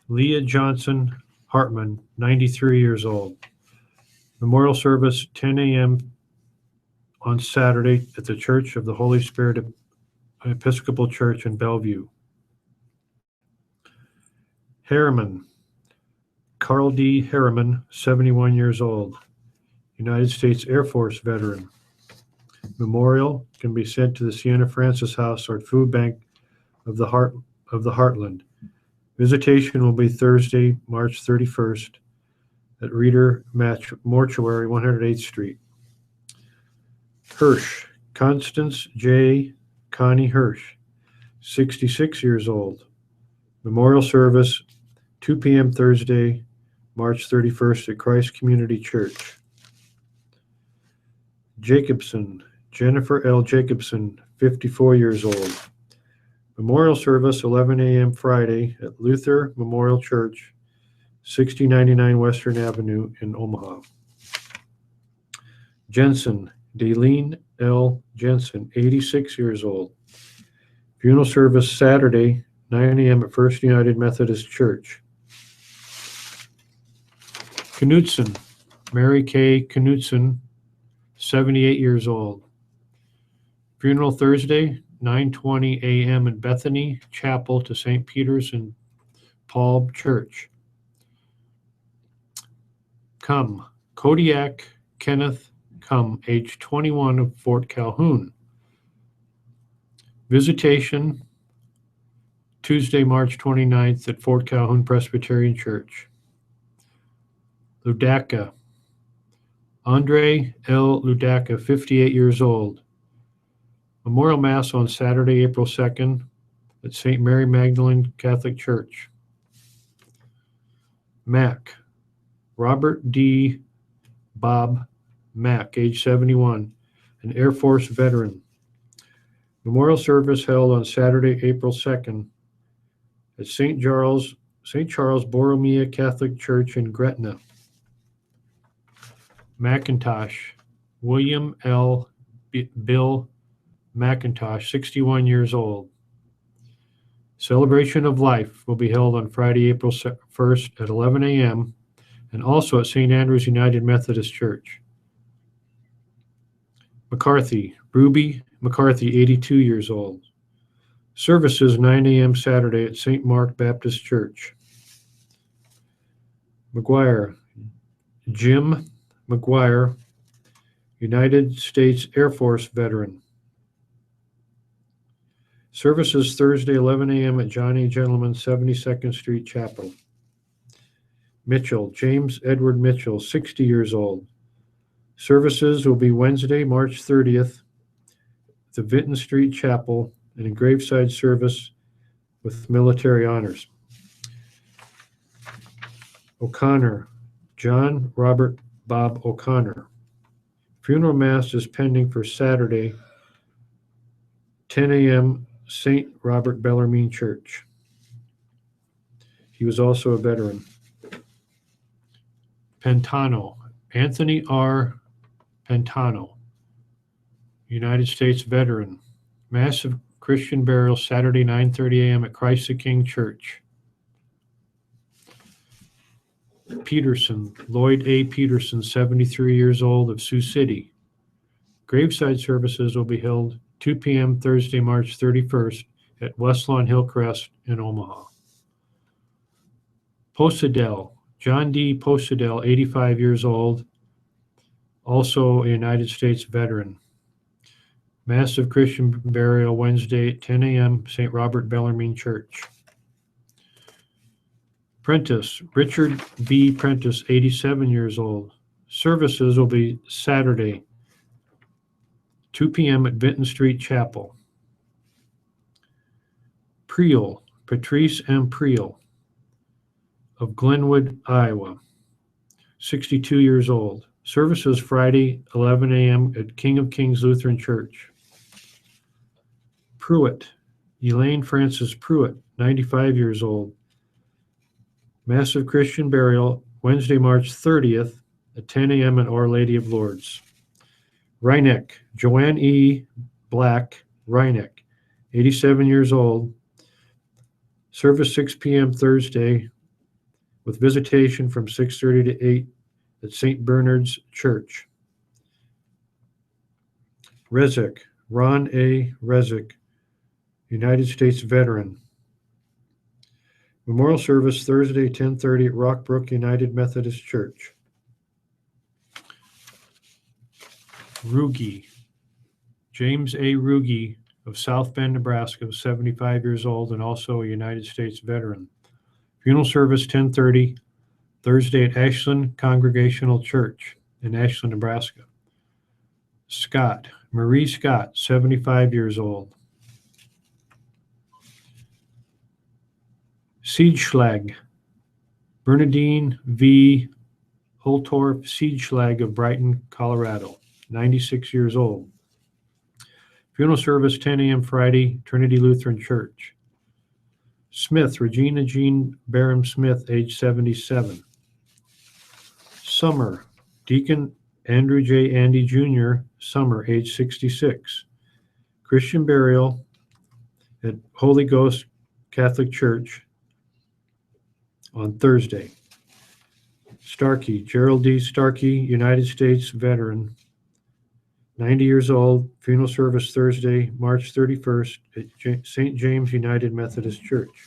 Leah Johnson Hartman, 93 years old. Memorial service 10 a.m. on Saturday at the Church of the Holy Spirit Episcopal Church in Bellevue. Harriman. Carl D. Harriman, 71 years old. United States Air Force veteran. Memorial can be sent to the Sienna Francis House or Food Bank of the Heartland. Visitation will be Thursday, March 31st at Reeder Mortuary, 108th Street. Hirsch, Constance J. Connie Hirsch, 66 years old. Memorial service, 2 p.m. Thursday, March 31st at Christ Community Church. Jacobson, Jennifer L. Jacobson, 54 years old. Memorial service, 11 a.m. Friday at Luther Memorial Church, 6099 Western Avenue in Omaha. Jensen, Daleen L. Jensen, 86 years old. Funeral service Saturday, 9 a.m. at First United Methodist Church. Knutson, Mary K. Knutson, 78 years old. Funeral Thursday, 9:20 a.m. in Bethany Chapel to St. Peter's and Paul Church. Kodiak Kenneth age 21 of Fort Calhoun. Visitation Tuesday, March 29th at Fort Calhoun Presbyterian Church. Ludaka, Andre L. Ludaka, 58 years old. Memorial Mass on Saturday, April 2nd at St. Mary Magdalene Catholic Church. Mack, Robert D. Bob Mack, age 71, an Air Force veteran. Memorial service held on Saturday, April 2nd at St. Charles Borromea Catholic Church in Gretna. McIntosh, William L. Bill McIntosh, 61 years old. Celebration of Life will be held on Friday, April 1st at 11 a.m. and also at St. Andrew's United Methodist Church. McCarthy, Ruby McCarthy, 82 years old. Services 9 a.m. Saturday at St. Mark Baptist Church. McGuire, Jim McGuire, United States Air Force veteran. Services Thursday, 11 a.m. at Johnny Gentleman, 72nd Street Chapel. Mitchell, James Edward Mitchell, 60 years old. Services will be Wednesday, March 30th, at the Vinton Street Chapel, and a graveside service with military honors. O'Connor, John Robert Bob O'Connor. Funeral Mass is pending for Saturday, 10 a.m., St. Robert Bellarmine Church. He was also a veteran. Pantano, Anthony R. Pantano, United States veteran. Massive Christian burial Saturday, 9:30 a.m. at Christ the King Church. Peterson, Lloyd A. Peterson, 73 years old, of Sioux City. Graveside services will be held 2 p.m. Thursday, March 31st at West Lawn Hillcrest in Omaha. Posadel, John D. Posadel, 85 years old, also a United States veteran. Massive Christian burial Wednesday at 10 a.m., St. Robert Bellarmine Church. Prentice, Richard B. Prentice, 87 years old. Services will be Saturday, 2 p.m. at Vinton Street Chapel. Priel, Patrice M. Priel, of Glenwood, Iowa, 62 years old. Services Friday, 11 a.m. at King of Kings Lutheran Church. Pruitt, Elaine Frances Pruitt, 95 years old. Massive Christian burial, Wednesday, March 30th at 10 a.m. at Our Lady of Lourdes. Rhineck, Joanne E. Black, Rhineck, 87 years old. Service 6 p.m. Thursday with visitation from 6:30 to 8 at St. Bernard's Church. Rezek, Ron A. Rezek, United States veteran. Memorial service Thursday, 10:30 at Rockbrook United Methodist Church. Ruge, James A. Ruge of South Bend, Nebraska, 75 years old and also a United States veteran. Funeral service 10:30 Thursday at Ashland Congregational Church in Ashland, Nebraska. Scott, Marie Scott, 75 years old. Siedschlag, Bernadine V. Holtorf Siedschlag of Brighton, Colorado, 96 years old. Funeral service 10 a.m. Friday, Trinity Lutheran Church. Smith, Regina Jean Barham Smith, age 77. Summer, Deacon Andrew J. Andy Jr., Summer, age 66. Christian burial at Holy Ghost Catholic Church on Thursday. Starkey, Gerald D. Starkey, United States veteran, 90 years old. Funeral service Thursday, March 31st at St. James United Methodist Church.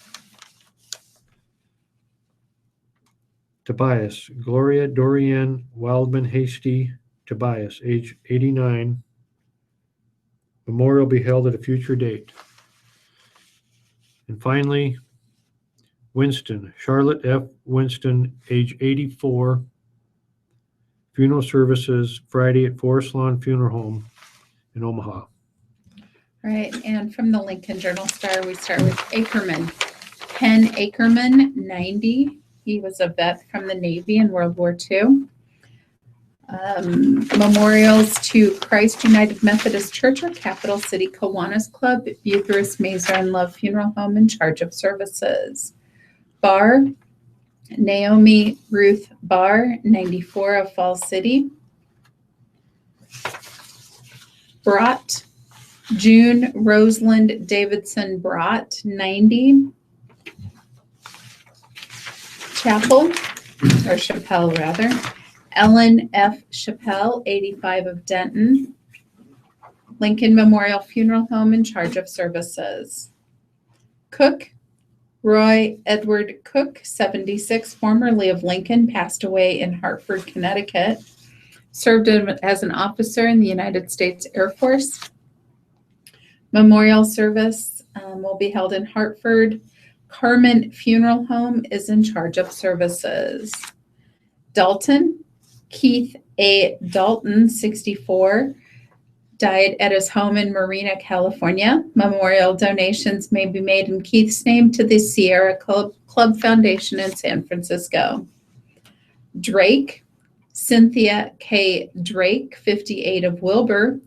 Tobias, Gloria Dorianne Wildman Hasty Tobias, age 89. Memorial be held at a future date. And finally, Winston, Charlotte F. Winston, age 84. Funeral services Friday at Forest Lawn Funeral Home in Omaha. All right, and from the Lincoln Journal-Star, we start with Ackerman. Ken Ackerman, 90. He was a vet from the Navy in World War II. Memorials to Christ United Methodist Church or Capital City Kiwanis Club, Eucharist, Mazer, and Love Funeral Home in charge of services. Barr, Naomi Ruth Barr, 94 of Falls City. Brott, June Rosalind Davidson Brott, 90. Chappelle rather. Ellen F. Chappelle, 85 of Denton. Lincoln Memorial Funeral Home in charge of services. Cook, Roy Edward Cook, 76, formerly of Lincoln, passed away in Hartford, Connecticut. Served as an officer in the United States Air Force. Memorial service will be held in Hartford. Carmen Funeral Home is in charge of services. Dalton, Keith A. Dalton, 64, died at his home in Marina, California. Memorial donations may be made in Keith's name to the Sierra Club Foundation in San Francisco. Drake, Cynthia K. Drake, 58 of Wilbur,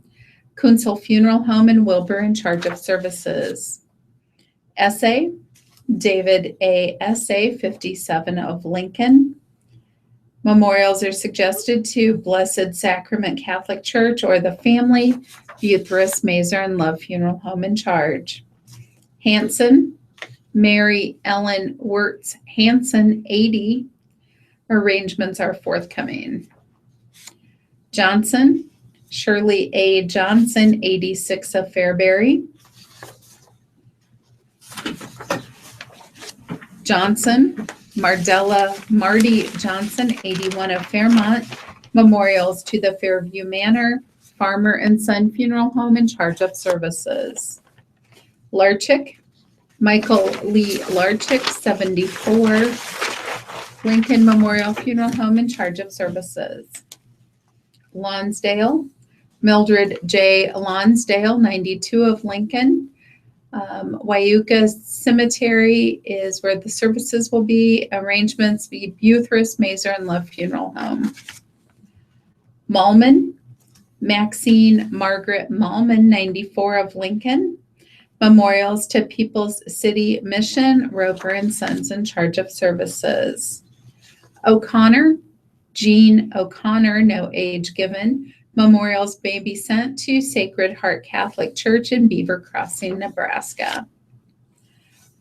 Kunsel Funeral Home in Wilbur in charge of services. Essay, David A. Essay, 57 of Lincoln. Memorials are suggested to Blessed Sacrament Catholic Church or the Family, Eucharist, Mazer, and Love Funeral Home in charge. Hanson, Mary Ellen Wirtz Hanson, 80. Arrangements are forthcoming. Johnson, Shirley A. Johnson, 86 of Fairbury. Johnson, Marty Johnson, 81 of Fairmont. Memorials to the Fairview Manor, Farmer and Son Funeral Home in charge of services. Larchick, Michael Lee Larchick, 74. Lincoln Memorial Funeral Home in charge of services. Lonsdale, Mildred J. Lonsdale, 92 of Lincoln. Wyuka Cemetery is where the services will be. Arrangements be Eucharist, Mazer, and Love Funeral Home. Malman, Maxine Margaret Malman, 94 of Lincoln. Memorials to People's City Mission, Roper and Sons in charge of services. O'Connor, Jean O'Connor, no age given. Memorials may be sent to Sacred Heart Catholic Church in Beaver Crossing, Nebraska.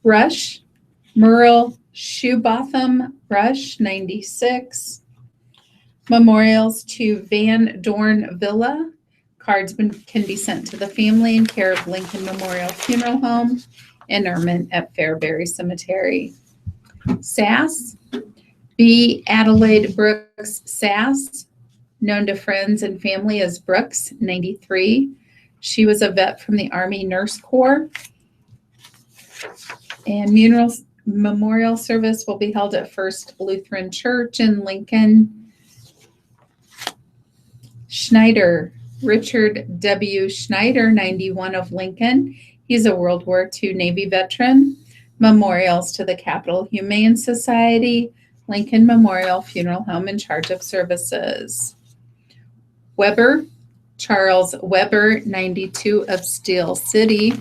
Rush, Merle Shoebotham Rush, 96. Memorials to Van Dorn Villa. Cards can be sent to the family in care of Lincoln Memorial Funeral Home, interment at Fairbury Cemetery. Sass, B. Adelaide Brooks Sass, known to friends and family as Brooks, 93. She was a vet from the Army Nurse Corps. And memorial service will be held at First Lutheran Church in Lincoln. Schneider, Richard W. Schneider, 91 of Lincoln. He's a World War II Navy veteran. Memorials to the Capital Humane Society, Lincoln Memorial Funeral Home in charge of services. Weber, Charles Weber, 92 of Steel City.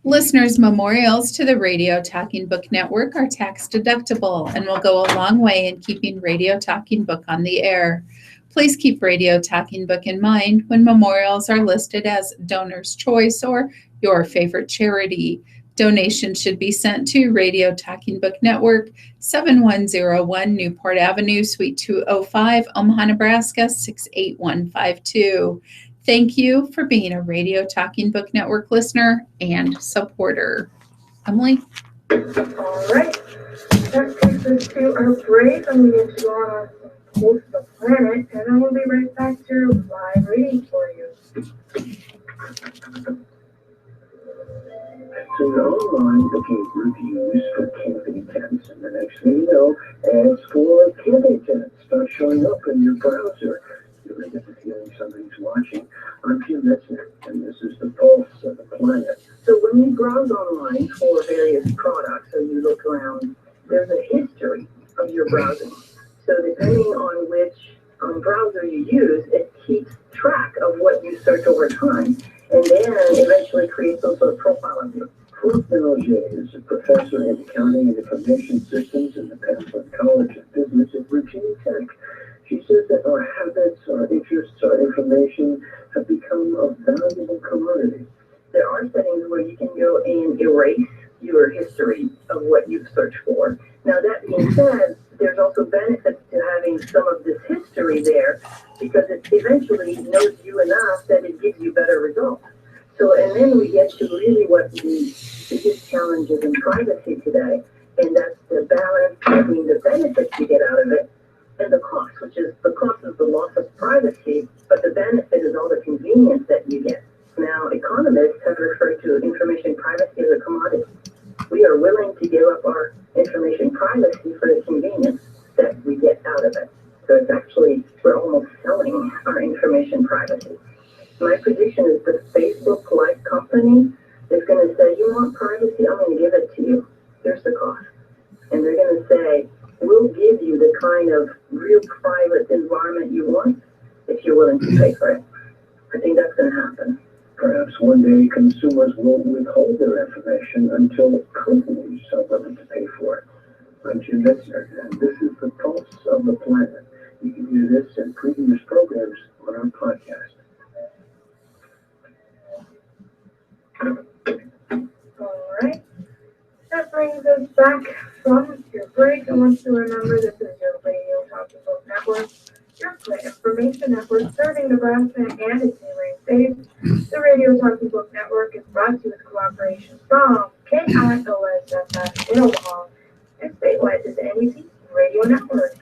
Listeners' memorials to the Radio Talking Book Network are tax deductible and will go a long way in keeping Radio Talking Book on the air. Please keep Radio Talking Book in mind when memorials are listed as donor's choice or your favorite charity. Donations should be sent to Radio Talking Book Network, 7101 Newport Avenue, Suite 205, Omaha, Nebraska, 68152. Thank you for being a Radio Talking Book Network listener and supporter. Emily? All right. That takes us to our break. I'm going to go on our Host the Planet, and I will be right back to live reading for you. So online looking reviews for camping tents, and the next thing you know, ads for camping tents start showing up in your browser. You really get the feeling somebody's watching. I'm Jim Metzner, and this is the Pulse of the Planet. So when you browse online for various products, and you look around, there's a history of your browsing. So depending on which browser you use, it keeps track of what you search over time, and then eventually creates some sort of profile of you. Ruth Minogier is a professor in accounting and information systems in the Pamplin College of Business at Virginia Tech. She says that our habits, our interests, our information have become a valuable commodity. There are settings where you can go and erase your history of what you've searched for. Now, that being said, there's also benefits to having some of this history there because it eventually knows you enough that it gives you better results. So, and then we get to really what the biggest challenges in privacy today, and that's the balance between the benefits you get out of it and the cost, which is the cost is the loss of privacy, but the benefit is all the convenience that you get. Now, economists have referred to information privacy as a commodity. We are willing to give up our information privacy for the convenience that we get out of it. So it's actually, we're almost selling our information privacy. My prediction is the Facebook-like company is going to say, you want privacy? I'm going to give it to you. Here's the cost. And they're going to say, we'll give you the kind of real private environment you want if you're willing to pay for it. I think that's going to happen. Perhaps one day consumers won't withhold their information until companies are willing to pay for it. I'm Jim Metzner, and this is the Pulse of the Planet. You can hear this and previous programs on our podcast. All right. That brings us back from your break. I want you to remember this is your Radio Talking Book Network, your information network serving Nebraska and its neighboring states. The Radio Talking Book Network is brought to you with cooperation from KIOSFS in Omaha and statewide is the NEC Radio Network.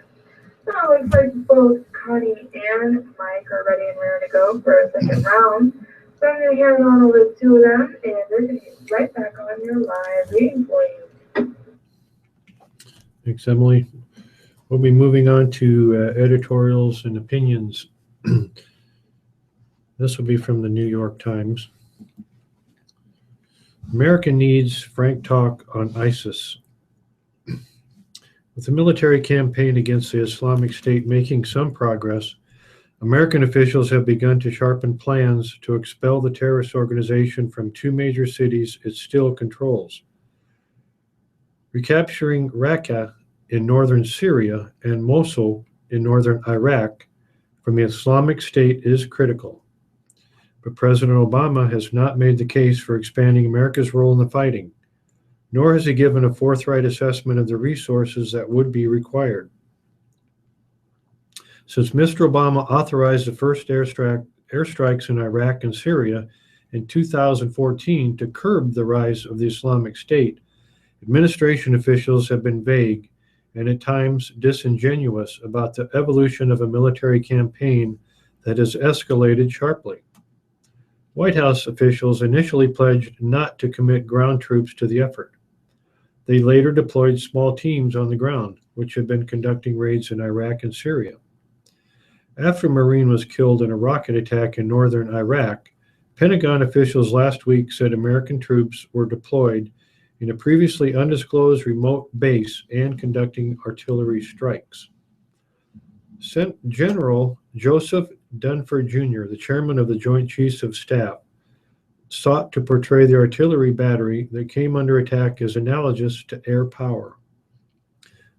So it looks like both Connie and Mike are ready and ready to go for a second round. So I'm going to hand it on over to the two of them, and they're going to get right back on your live reading for you. Thanks, Emily. We'll be moving on to editorials and opinions. This will be from the New York Times. America needs frank talk on ISIS. With the military campaign against the Islamic State making some progress, American officials have begun to sharpen plans to expel the terrorist organization from two major cities it still controls. Recapturing Raqqa in northern Syria and Mosul in northern Iraq from the Islamic State is critical. But President Obama has not made the case for expanding America's role in the fighting, nor has he given a forthright assessment of the resources that would be required. Since Mr. Obama authorized the first airstrikes in Iraq and Syria in 2014 to curb the rise of the Islamic State, administration officials have been vague and at times disingenuous about the evolution of a military campaign that has escalated sharply. White House officials initially pledged not to commit ground troops to the effort. They later deployed small teams on the ground, which have been conducting raids in Iraq and Syria. After a Marine was killed in a rocket attack in northern Iraq, Pentagon officials last week said American troops were deployed in a previously undisclosed remote base and conducting artillery strikes. General Joseph Dunford Jr., the chairman of the Joint Chiefs of Staff, sought to portray the artillery battery that came under attack as analogous to air power.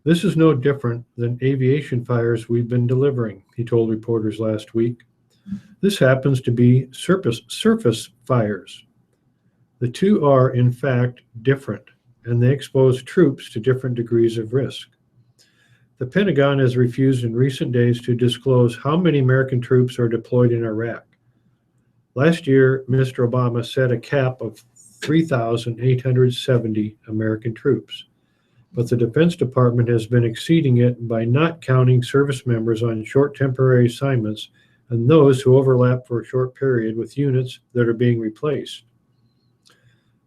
This is no different than aviation fires we've been delivering, he told reporters last week. This happens to be surface fires. The two are, in fact, different, and they expose troops to different degrees of risk. The Pentagon has refused in recent days to disclose how many American troops are deployed in Iraq. Last year, Mr. Obama set a cap of 3,870 American troops, but the Defense Department has been exceeding it by not counting service members on short temporary assignments and those who overlap for a short period with units that are being replaced.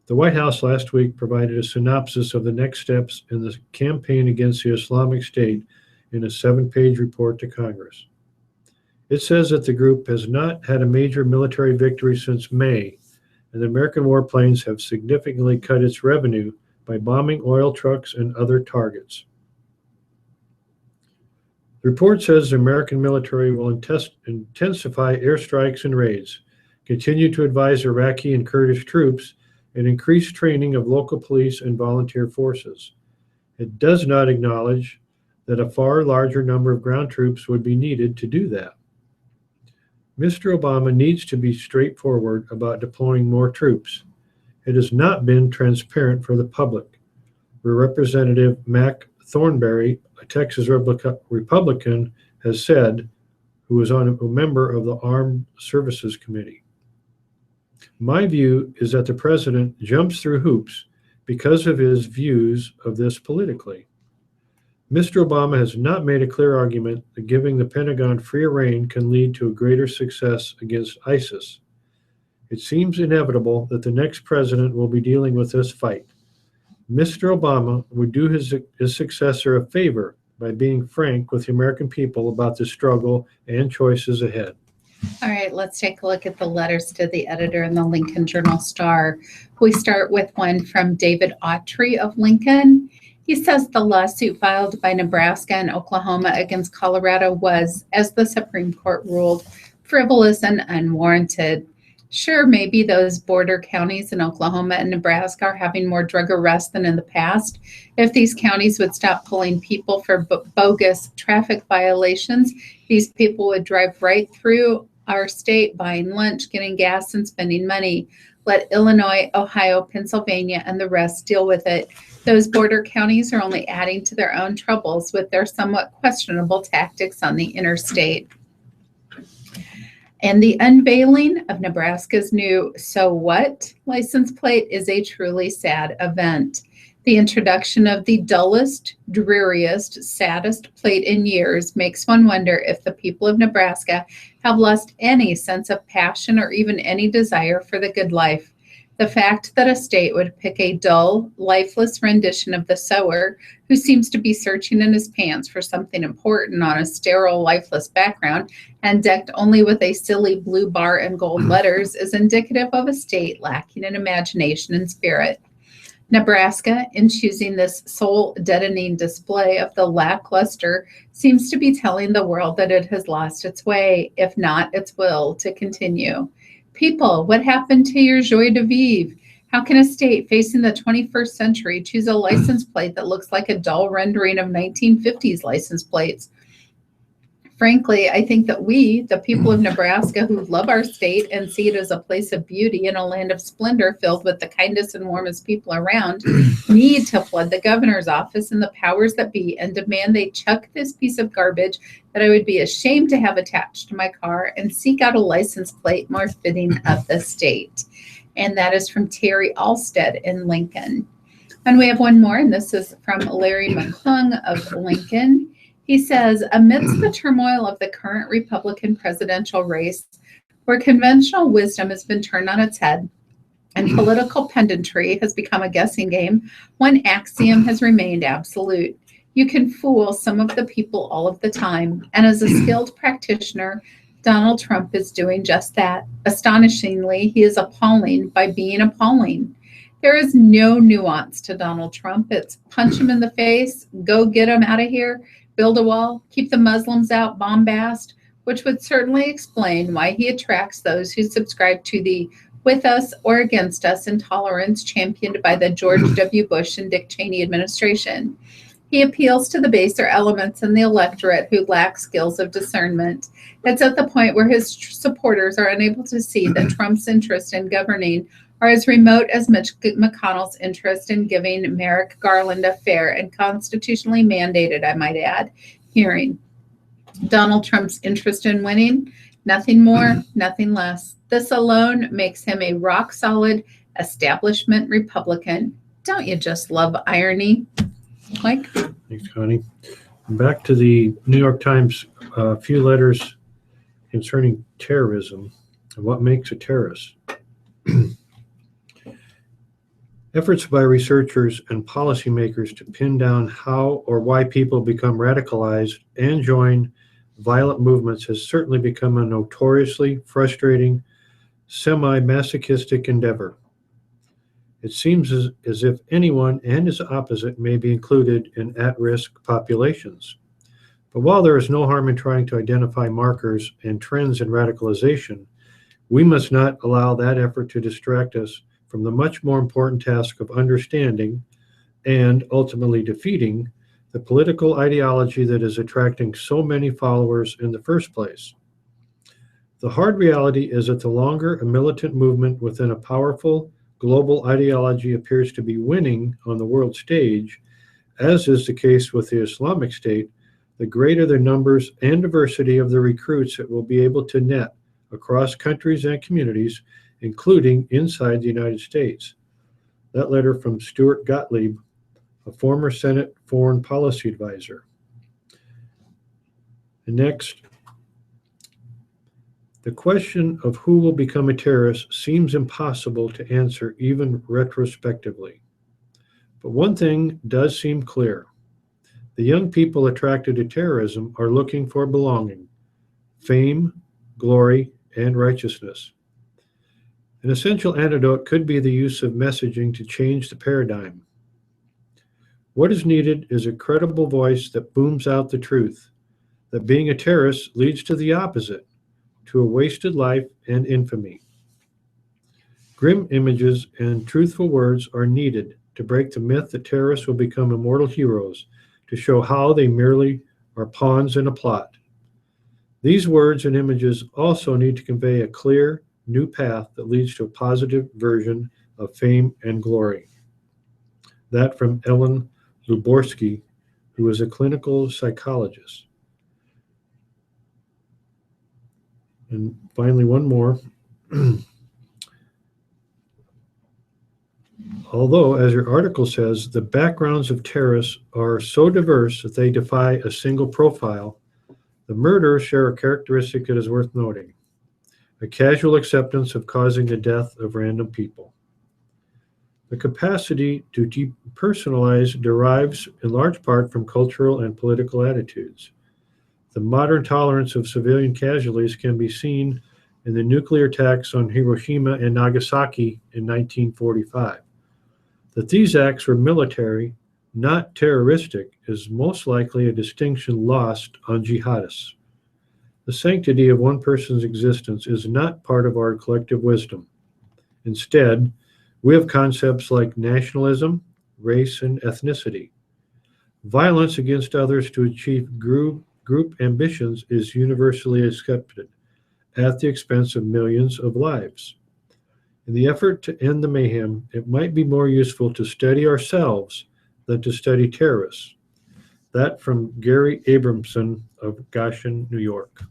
The White House last week provided a synopsis of the next steps in the campaign against the Islamic State in a 7-page report to Congress. It says that the group has not had a major military victory since May, and the American warplanes have significantly cut its revenue by bombing oil trucks and other targets. The report says the American military will intensify airstrikes and raids, continue to advise Iraqi and Kurdish troops, and increase training of local police and volunteer forces. It does not acknowledge that a far larger number of ground troops would be needed to do that. Mr. Obama needs to be straightforward about deploying more troops. It has not been transparent for the public, where Representative Mac Thornberry, a Texas Republican, has said, who is a member of the Armed Services Committee. My view is that the president jumps through hoops because of his views of this politically. Mr. Obama has not made a clear argument that giving the Pentagon free rein can lead to a greater success against ISIS. It seems inevitable that the next president will be dealing with this fight. Mr. Obama would do his successor a favor by being frank with the American people about the struggle and choices ahead. All right, let's take a look at the letters to the editor in the Lincoln Journal-Star. We start with one from David Autry of Lincoln. He says the lawsuit filed by Nebraska and Oklahoma against Colorado was, as the Supreme Court ruled, frivolous and unwarranted. Sure, maybe those border counties in Oklahoma and Nebraska are having more drug arrests than in the past. If these counties would stop pulling people for bogus traffic violations, these people would drive right through our state buying lunch, getting gas, and spending money. Let Illinois, Ohio, Pennsylvania, and the rest deal with it. Those border counties are only adding to their own troubles with their somewhat questionable tactics on the interstate. And the unveiling of Nebraska's new So What license plate is a truly sad event. The introduction of the dullest, dreariest, saddest plate in years makes one wonder if the people of Nebraska have lost any sense of passion or even any desire for the good life. The fact that a state would pick a dull, lifeless rendition of the sower who seems to be searching in his pants for something important on a sterile, lifeless background and decked only with a silly blue bar and gold letters is indicative of a state lacking in imagination and spirit. Nebraska, in choosing this soul-deadening display of the lackluster, seems to be telling the world that it has lost its way, if not its will, to continue. People, what happened to your joie de vivre? How can a state facing the 21st century choose a license plate that looks like a dull rendering of 1950s license plates? Frankly, I think that we, the people of Nebraska who love our state and see it as a place of beauty and a land of splendor filled with the kindest and warmest people around, need to flood the governor's office and the powers that be and demand they chuck this piece of garbage that I would be ashamed to have attached to my car and seek out a license plate more fitting of the state. And that is from Terry Alstead in Lincoln. And we have one more, and this is from Larry McClung of Lincoln. He says, amidst the turmoil of the current Republican presidential race, where conventional wisdom has been turned on its head and political pedantry has become a guessing game, one axiom has remained absolute. You can fool some of the people all of the time. And as a skilled practitioner, Donald Trump is doing just that. Astonishingly, he is appalling by being appalling. There is no nuance to Donald Trump. It's punch him in the face, go get him out of here, build a wall, keep the Muslims out, bombast, which would certainly explain why he attracts those who subscribe to the with us or against us intolerance championed by the George W. Bush and Dick Cheney administration. He appeals to the baser elements in the electorate who lack skills of discernment. It's at the point where his supporters are unable to see that Trump's interest in governing are as remote as Mitch McConnell's interest in giving Merrick Garland a fair and constitutionally mandated, I might add, hearing. Donald Trump's interest in winning, nothing more, nothing less. This alone makes him a rock-solid establishment Republican. Don't you just love irony? Mike? Thanks, Connie. Back to the New York Times, a few letters concerning terrorism and what makes a terrorist. Efforts by researchers and policymakers to pin down how or why people become radicalized and join violent movements has certainly become a notoriously frustrating, semi-masochistic endeavor. It seems as if anyone and his opposite may be included in at-risk populations. But while there is no harm in trying to identify markers and trends in radicalization, we must not allow that effort to distract us from the much more important task of understanding and ultimately defeating the political ideology that is attracting so many followers in the first place. The hard reality is that the longer a militant movement within a powerful global ideology appears to be winning on the world stage, as is the case with the Islamic State, the greater the numbers and diversity of the recruits it will be able to net across countries and communities, including inside the United States. That letter from Stuart Gottlieb, a former Senate Foreign Policy Advisor. And next, the question of who will become a terrorist seems impossible to answer even retrospectively. But one thing does seem clear. The young people attracted to terrorism are looking for belonging, fame, glory, and righteousness. An essential antidote could be the use of messaging to change the paradigm. What is needed is a credible voice that booms out the truth, that being a terrorist leads to the opposite, to a wasted life and infamy. Grim images and truthful words are needed to break the myth that terrorists will become immortal heroes, to show how they merely are pawns in a plot. These words and images also need to convey a clear, new path that leads to a positive version of fame and glory. That from Ellen Luborsky, who is a clinical psychologist. And finally, one more. Although, as your article says, the backgrounds of terrorists are so diverse that they defy a single profile, the murderers share a characteristic that is worth noting: a casual acceptance of causing the death of random people. The capacity to depersonalize derives in large part from cultural and political attitudes. The modern tolerance of civilian casualties can be seen in the nuclear attacks on Hiroshima and Nagasaki in 1945. That these acts were military, not terroristic, is most likely a distinction lost on jihadists. The sanctity of one person's existence is not part of our collective wisdom. Instead, we have concepts like nationalism, race, and ethnicity. Violence against others to achieve group ambitions is universally accepted at the expense of millions of lives. In the effort to end the mayhem, it might be more useful to study ourselves than to study terrorists. That from Gary Abramson of Goshen, New York.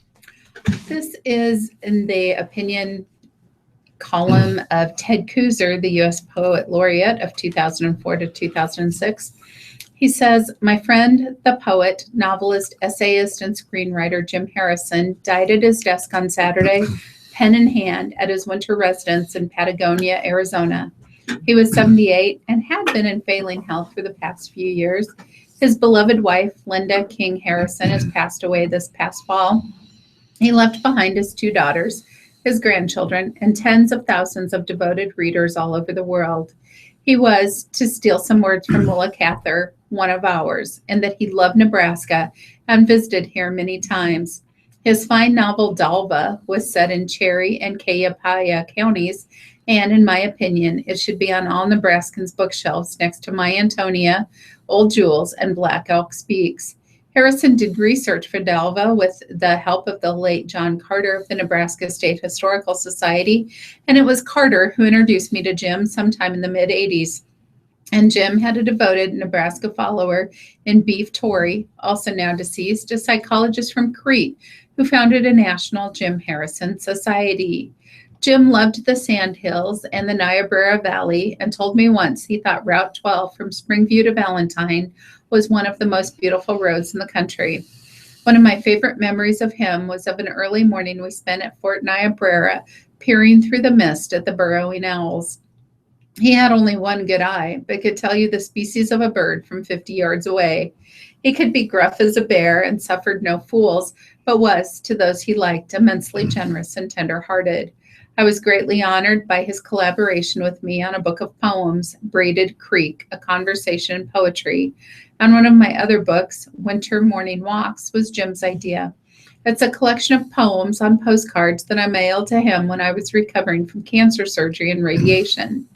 This is in the opinion column of Ted Kooser, the U.S. Poet Laureate of 2004 to 2006. He says, my friend, the poet, novelist, essayist, and screenwriter Jim Harrison died at his desk on Saturday, pen in hand, at his winter residence in Patagonia, Arizona. He was 78 and had been in failing health for the past few years. His beloved wife, Linda King Harrison, has passed away this past fall. He left behind his 2 daughters, his grandchildren, and tens of thousands of devoted readers all over the world. He was, to steal some words from Willa Cather, one of ours, in that he loved Nebraska and visited here many times. His fine novel, Dalva, was set in Cherry and Cayapaya counties, and in my opinion, it should be on all Nebraskans' bookshelves next to My Antonia, Old Jules, and Black Elk Speaks. Harrison did research for Dalva with the help of the late John Carter of the Nebraska State Historical Society, and it was Carter who introduced me to Jim sometime in the mid-'80s. And Jim had a devoted Nebraska follower in Beef Torrey, also now deceased, a psychologist from Crete, who founded a national Jim Harrison Society. Jim loved the Sandhills and the Niobrara Valley and told me once he thought Route 12 from Springview to Valentine was one of the most beautiful roads in the country. One of my favorite memories of him was of an early morning we spent at Fort Niobrara, peering through the mist at the burrowing owls. He had only one good eye, but could tell you the species of a bird from 50 yards away. He could be gruff as a bear and suffered no fools, but was, to those he liked, immensely generous and tender-hearted. I was greatly honored by his collaboration with me on a book of poems, Braided Creek, A Conversation in Poetry. And one of my other books, Winter Morning Walks, was Jim's idea. It's a collection of poems on postcards that I mailed to him when I was recovering from cancer surgery and radiation.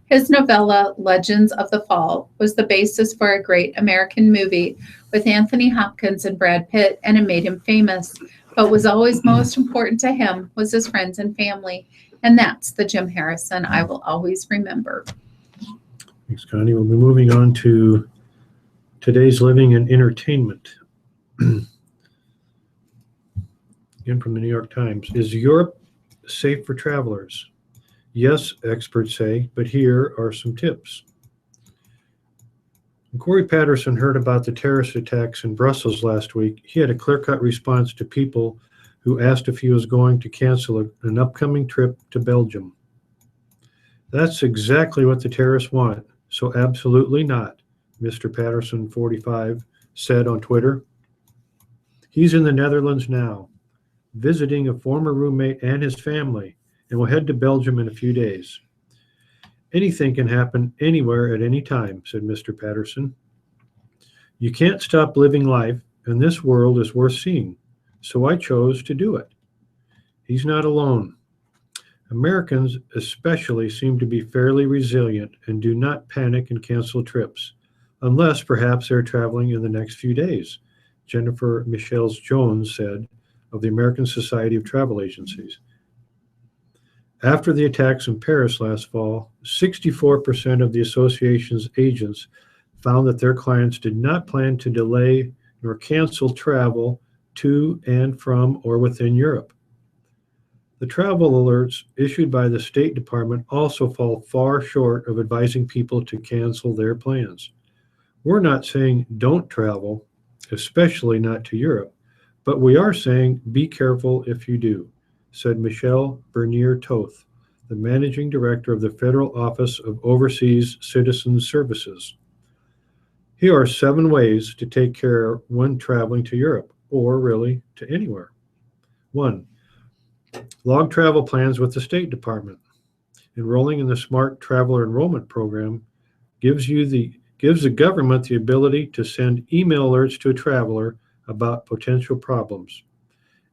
His novella, Legends of the Fall, was the basis for a great American movie with Anthony Hopkins and Brad Pitt, and it made him famous. But what was always most important to him was his friends and family, and that's the Jim Harrison I will always remember. Thanks, Connie. We'll be moving on to today's living and entertainment. Again from the New York Times. Is Europe safe for travelers? Yes, experts say, but here are some tips. When Corey Patterson heard about the terrorist attacks in Brussels last week, he had a clear-cut response to people who asked if he was going to cancel an upcoming trip to Belgium. That's exactly what the terrorists want, so absolutely not, Mr. Patterson, 45, said on Twitter. He's in the Netherlands now, visiting a former roommate and his family, and will head to Belgium in a few days. Anything can happen anywhere at any time, said Mr. Patterson. You can't stop living life, and this world is worth seeing, so I chose to do it. He's not alone. Americans especially seem to be fairly resilient and do not panic and cancel trips, unless perhaps they're traveling in the next few days, Jennifer Michels-Jones said of the American Society of Travel Agencies. After the attacks in Paris last fall, 64% of the association's agents found that their clients did not plan to delay nor cancel travel to and from or within Europe. The travel alerts issued by the State Department also fall far short of advising people to cancel their plans. We're not saying don't travel, especially not to Europe, but we are saying be careful if you do, said Michelle Bernier-Toth, the managing director of the Federal Office of Overseas Citizen Services. Here are 7 ways to take care when traveling to Europe, or really to anywhere. 1. Log travel plans with the State Department. Enrolling in the Smart Traveler Enrollment Program gives the government the ability to send email alerts to a traveler about potential problems,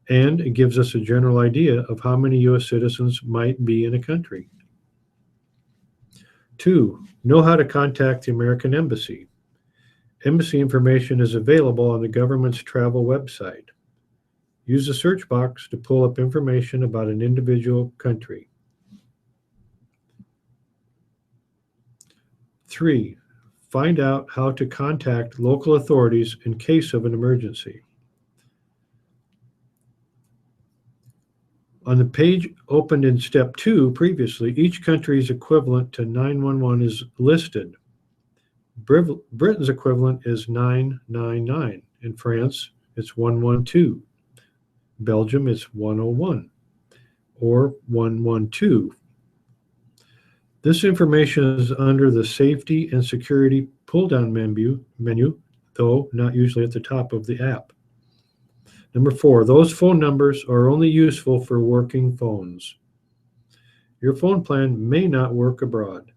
and it gives us a general idea of how many U.S. citizens might be in a country. 2. Know how to contact the American Embassy. Embassy information is available on the government's travel website. Use the search box to pull up information about an individual country. 3. Find out how to contact local authorities in case of an emergency. On the page opened in step 2 previously, each country's equivalent to 911 is listed. Britain's equivalent is 999. In France, it's 112. Belgium is 101 or 112. This information is under the Safety and Security pull-down menu, though not usually at the top of the app. Number 4, those phone numbers are only useful for working phones. Your phone plan may not work abroad.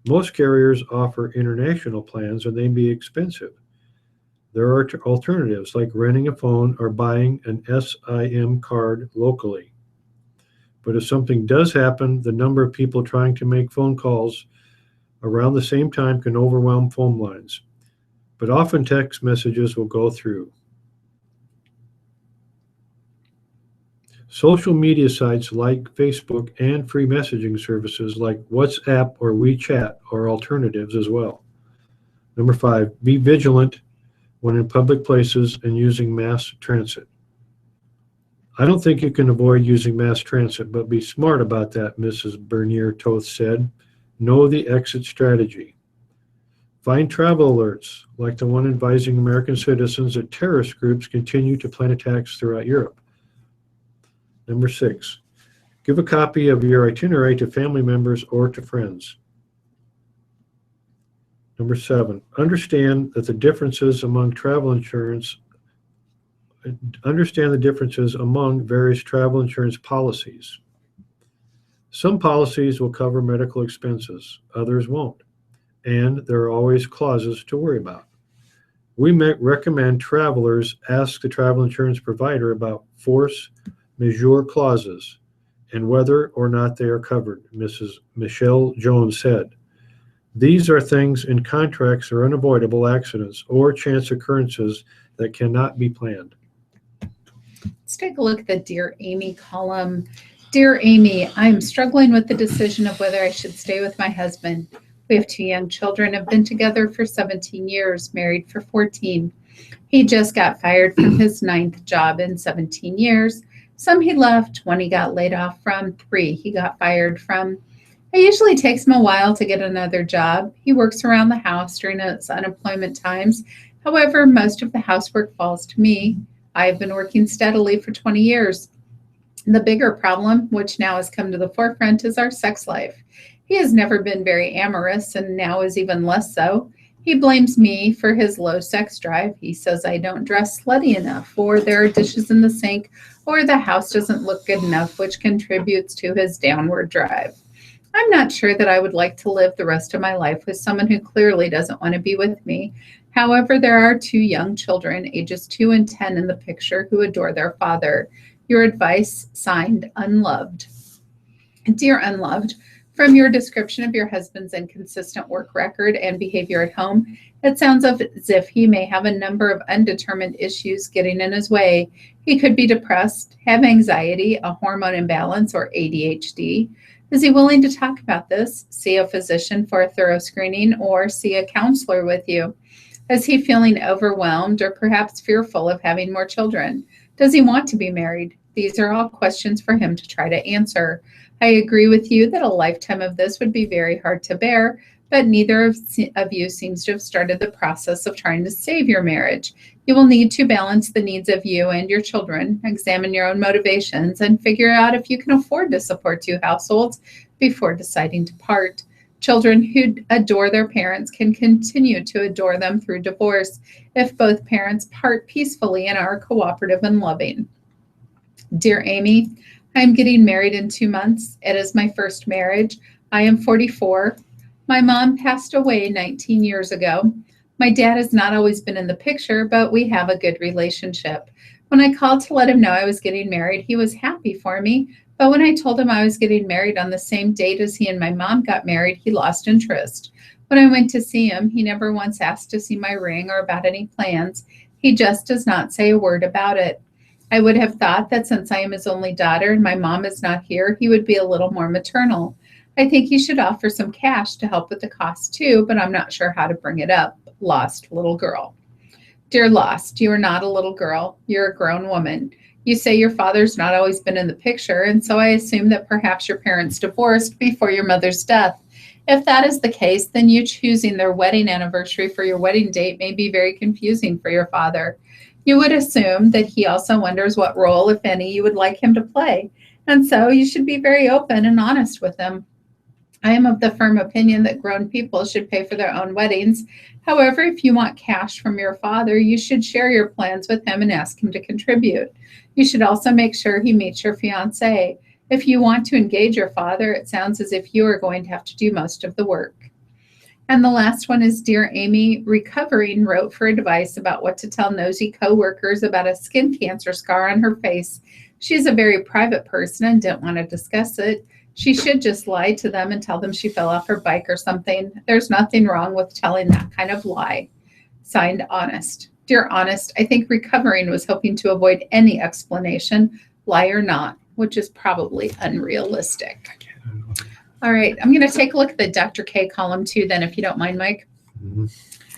Most carriers offer international plans and they may be expensive. There are alternatives like renting a phone or buying an SIM card locally. But if something does happen, the number of people trying to make phone calls around the same time can overwhelm phone lines. But often text messages will go through. Social media sites like Facebook and free messaging services like WhatsApp or WeChat are alternatives as well. Number 5, be vigilant when in public places and using mass transit. I don't think you can avoid using mass transit, but be smart about that, Mrs. Bernier-Toth said. Know the exit strategy. Find travel alerts, like the one advising American citizens that terrorist groups continue to plan attacks throughout Europe. Number 6, give a copy of your itinerary to family members or to friends. Number 7, understand the differences among various travel insurance policies. Some policies will cover medical expenses, others won't, and there are always clauses to worry about. We recommend travelers ask the travel insurance provider about force majeure clauses and whether or not they are covered, Mrs. Michelle Jones said. These are things in contracts or unavoidable accidents or chance occurrences that cannot be planned. Let's take a look at the Dear Amy column. Dear Amy, I'm struggling with the decision of whether I should stay with my husband. We have 2 young children, have been together for 17 years, married for 14. He just got fired from his 9th job in 17 years. Some he left, 1 he got laid off from, 3 he got fired from. It usually takes him a while to get another job. He works around the house during his unemployment times. However, most of the housework falls to me. I have been working steadily for 20 years. The bigger problem, which now has come to the forefront, is our sex life. He has never been very amorous and now is even less so. He blames me for his low sex drive. He says I don't dress slutty enough, or there are dishes in the sink, or the house doesn't look good enough, which contributes to his downward drive. I'm not sure that I would like to live the rest of my life with someone who clearly doesn't want to be with me. However, there are 2 young children, ages 2 and 10, in the picture who adore their father. Your advice, signed, Unloved. Dear Unloved, from your description of your husband's inconsistent work record and behavior at home, it sounds as if he may have a number of undetermined issues getting in his way. He could be depressed, have anxiety, a hormone imbalance, or ADHD. Is he willing to talk about this, see a physician for a thorough screening, or see a counselor with you? Is he feeling overwhelmed or perhaps fearful of having more children? Does he want to be married? These are all questions for him to try to answer. I agree with you that a lifetime of this would be very hard to bear, but neither of you seems to have started the process of trying to save your marriage. You will need to balance the needs of you and your children, examine your own motivations, and figure out if you can afford to support 2 households before deciding to part. Children who adore their parents can continue to adore them through divorce if both parents part peacefully and are cooperative and loving. Dear Amy, I am getting married in 2 months. It is my first marriage. I am 44. My mom passed away 19 years ago. My dad has not always been in the picture, but we have a good relationship. When I called to let him know I was getting married, he was happy for me. But when I told him I was getting married on the same date as he and my mom got married, he lost interest. When I went to see him, he never once asked to see my ring or about any plans. He just does not say a word about it. I would have thought that since I am his only daughter and my mom is not here, he would be a little more maternal. I think he should offer some cash to help with the cost too, but I'm not sure how to bring it up. Lost little girl. Dear Lost, you are not a little girl. You're a grown woman. You say your father's not always been in the picture, and so I assume that perhaps your parents divorced before your mother's death. If that is the case, then you choosing their wedding anniversary for your wedding date may be very confusing for your father. You would assume that he also wonders what role, if any, you would like him to play, and so you should be very open and honest with him. I am of the firm opinion that grown people should pay for their own weddings. However, if you want cash from your father, you should share your plans with him and ask him to contribute. You should also make sure he meets your fiancé. If you want to engage your father, it sounds as if you are going to have to do most of the work. And the last one is Dear Amy, recovering, wrote for advice about what to tell nosy coworkers about a skin cancer scar on her face. She's a very private person and didn't want to discuss it. She should just lie to them and tell them she fell off her bike or something. There's nothing wrong with telling that kind of lie. Signed, Honest. Dear Honest, I think recovering was hoping to avoid any explanation, lie or not, which is probably unrealistic. All right, I'm going to take a look at the Dr. K column too then, if you don't mind, Mike.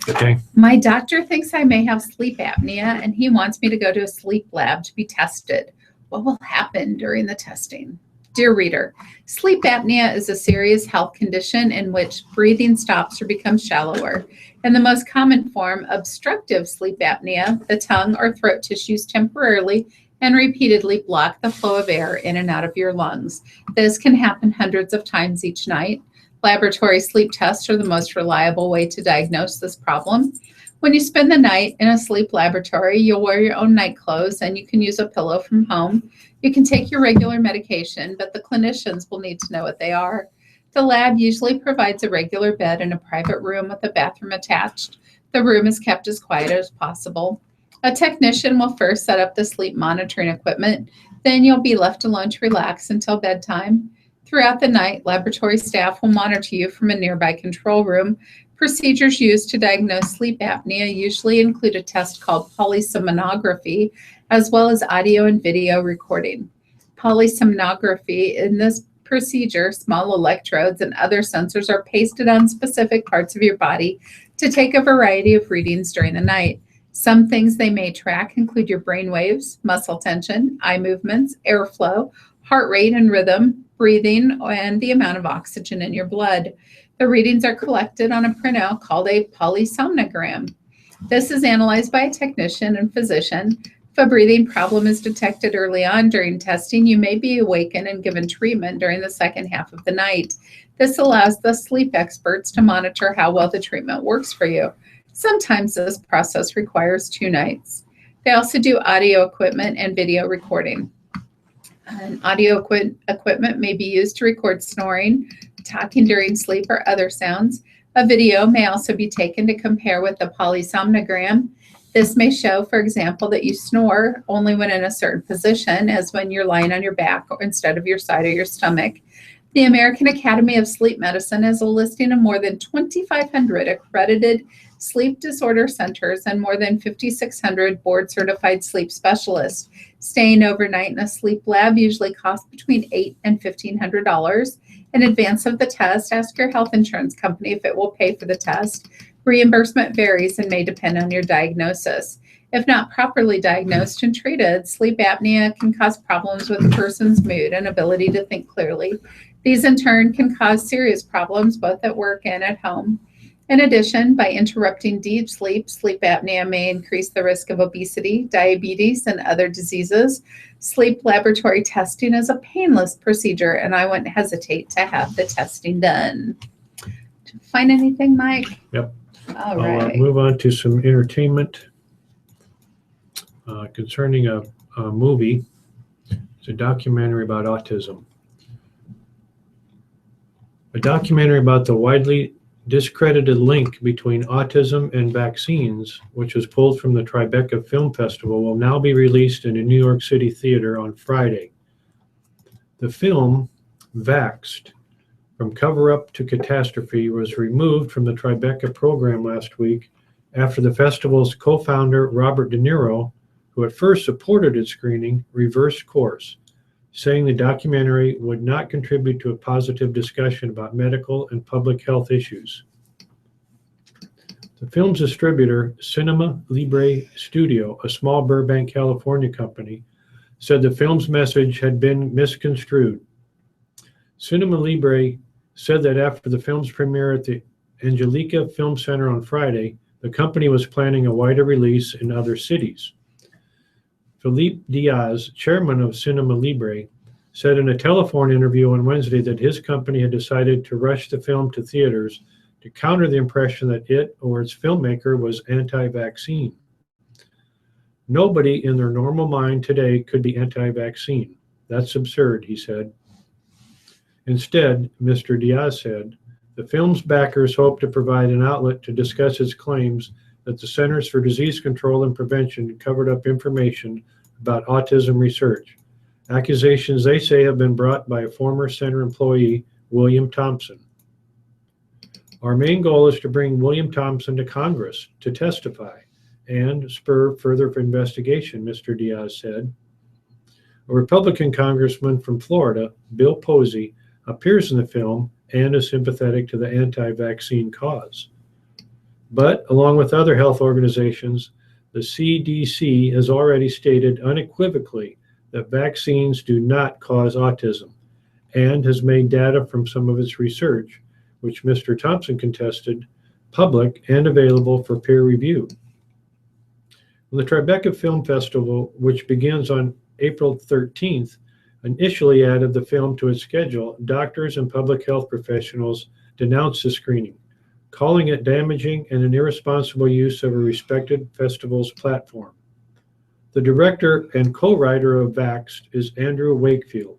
Okay. My doctor thinks I may have sleep apnea, and he wants me to go to a sleep lab to be tested. What will happen during the testing? Dear reader, sleep apnea is a serious health condition in which breathing stops or becomes shallower. In the most common form, obstructive sleep apnea, the tongue or throat tissues temporarily and repeatedly block the flow of air in and out of your lungs. This can happen hundreds of times each night. Laboratory sleep tests are the most reliable way to diagnose this problem. When you spend the night in a sleep laboratory, you'll wear your own night clothes and you can use a pillow from home. You can take your regular medication, but the clinicians will need to know what they are. The lab usually provides a regular bed in a private room with a bathroom attached. The room is kept as quiet as possible. A technician will first set up the sleep monitoring equipment. Then you'll be left alone to relax until bedtime. Throughout the night, laboratory staff will monitor you from a nearby control room. Procedures used to diagnose sleep apnea usually include a test called polysomnography, as well as audio and video recording. Polysomnography, in this procedure, small electrodes and other sensors are pasted on specific parts of your body to take a variety of readings during the night. Some things they may track include your brain waves, muscle tension, eye movements, airflow, heart rate and rhythm, breathing, and the amount of oxygen in your blood. The readings are collected on a printout called a polysomnogram. This is analyzed by a technician and physician. If a breathing problem is detected early on during testing, you may be awakened and given treatment during the second half of the night. This allows the sleep experts to monitor how well the treatment works for you. Sometimes this process requires 2 nights. They also do audio equipment and video recording. Audio equipment may be used to record snoring, talking during sleep, or other sounds. A video may also be taken to compare with the polysomnogram. This may show, for example, that you snore only when in a certain position, as when you're lying on your back or instead of your side or your stomach. The American Academy of Sleep Medicine has a listing of more than 2,500 accredited sleep disorder centers and more than 5,600 board-certified sleep specialists. Staying overnight in a sleep lab usually costs between $800 and $1,500. In advance of the test, ask your health insurance company if it will pay for the test. Reimbursement varies and may depend on your diagnosis. If not properly diagnosed and treated, sleep apnea can cause problems with a person's mood and ability to think clearly. These in turn can cause serious problems both at work and at home. In addition, by interrupting deep sleep, sleep apnea may increase the risk of obesity, diabetes, and other diseases. Sleep laboratory testing is a painless procedure, and I wouldn't hesitate to have the testing done. Did you find anything, Mike? Yep. All right. I'll move on to some entertainment concerning a movie. It's a documentary about autism. A documentary about the widely discredited link between autism and vaccines, which was pulled from the Tribeca Film Festival, will now be released in a New York City theater on Friday. The film, Vaxxed, From Cover-Up to Catastrophe, was removed from the Tribeca program last week after the festival's co-founder, Robert De Niro, who at first supported its screening, reversed course, saying the documentary would not contribute to a positive discussion about medical and public health issues. The film's distributor, Cinema Libre Studio, a small Burbank, California company, said the film's message had been misconstrued. Cinema Libre said that after the film's premiere at the Angelica Film Center on Friday, the company was planning a wider release in other cities. Felipe Diaz, chairman of Cinema Libre, said in a telephone interview on Wednesday that his company had decided to rush the film to theaters to counter the impression that it or its filmmaker was anti-vaccine. Nobody in their normal mind today could be anti-vaccine. That's absurd, he said. Instead, Mr. Diaz said, the film's backers hope to provide an outlet to discuss its claims that the Centers for Disease Control and Prevention covered up information about autism research, accusations they say have been brought by a former center employee, William Thompson. Our main goal is to bring William Thompson to Congress to testify and spur further investigation, Mr. Diaz said. A Republican congressman from Florida, Bill Posey, appears in the film and is sympathetic to the anti-vaccine cause. But, along with other health organizations, the CDC has already stated unequivocally that vaccines do not cause autism and has made data from some of its research, which Mr. Thompson contested, public and available for peer review. The Tribeca Film Festival, which begins on April 13th, initially added the film to its schedule. Doctors and public health professionals denounced the screening, calling it damaging and an irresponsible use of a respected festival's platform. The director and co-writer of Vaxxed is Andrew Wakefield,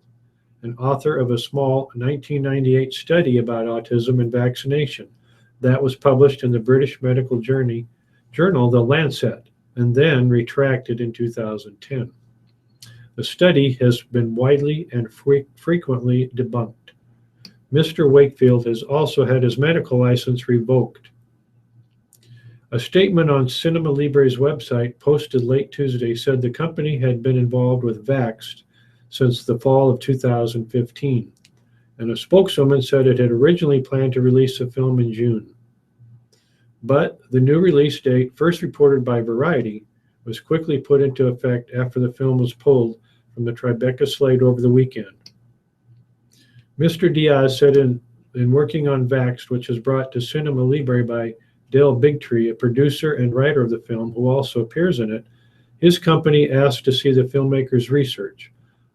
an author of a small 1998 study about autism and vaccination that was published in the British medical journal The Lancet, and then retracted in 2010. The study has been widely and frequently debunked. Mr. Wakefield has also had his medical license revoked. A statement on Cinema Libre's website posted late Tuesday said the company had been involved with Vaxxed since the fall of 2015, and a spokeswoman said it had originally planned to release the film in June. But the new release date, first reported by Variety, was quickly put into effect after the film was pulled from the Tribeca slate over the weekend. Mr. Diaz said in working on Vaxxed, which is brought to Cinema Libre by Dale Bigtree, a producer and writer of the film who also appears in it, his company asked to see the filmmaker's research,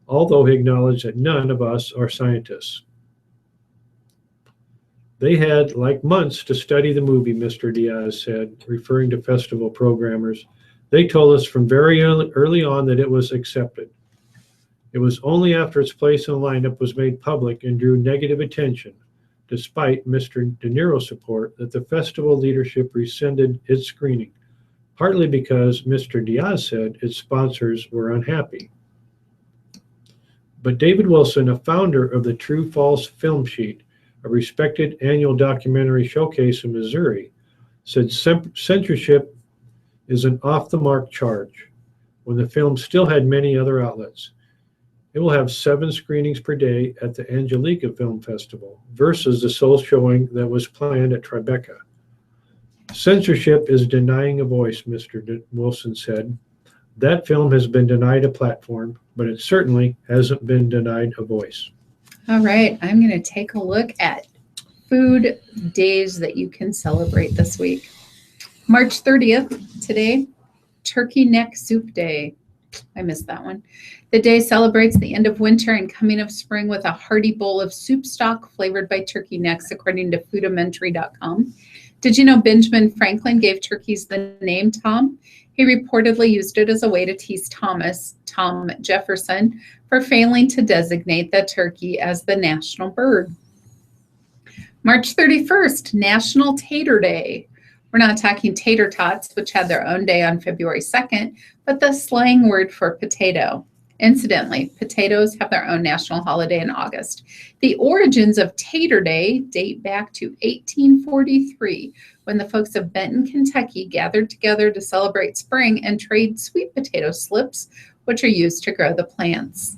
although he acknowledged that none of us are scientists. They had like months to study the movie, Mr. Diaz said, referring to festival programmers. They told us from very early on that it was accepted. It was only after its place in the lineup was made public and drew negative attention, despite Mr. De Niro's support, that the festival leadership rescinded its screening, partly because Mr. Diaz said its sponsors were unhappy. But David Wilson, a founder of the True False Film Sheet, a respected annual documentary showcase in Missouri, said censorship is an off-the-mark charge when the film still had many other outlets. It will have 7 screenings per day at the Angelica Film Festival versus the sole showing that was planned at Tribeca. Censorship is denying a voice, Mr. Wilson said. That film has been denied a platform, but it certainly hasn't been denied a voice. All right, I'm going to take a look at food days that you can celebrate this week. March 30th, today, Turkey Neck Soup Day. I missed that one. The day celebrates the end of winter and coming of spring with a hearty bowl of soup stock flavored by turkey necks, according to Foodimentary.com. Did you know Benjamin Franklin gave turkeys the name Tom? He reportedly used it as a way to tease Tom Jefferson, for failing to designate the turkey as the national bird. March 31st, National Tater Day. We're not talking tater tots, which had their own day on February 2nd, but the slang word for potato. Incidentally, potatoes have their own national holiday in August. The origins of Tater Day date back to 1843, when the folks of Benton, Kentucky gathered together to celebrate spring and trade sweet potato slips, which are used to grow the plants.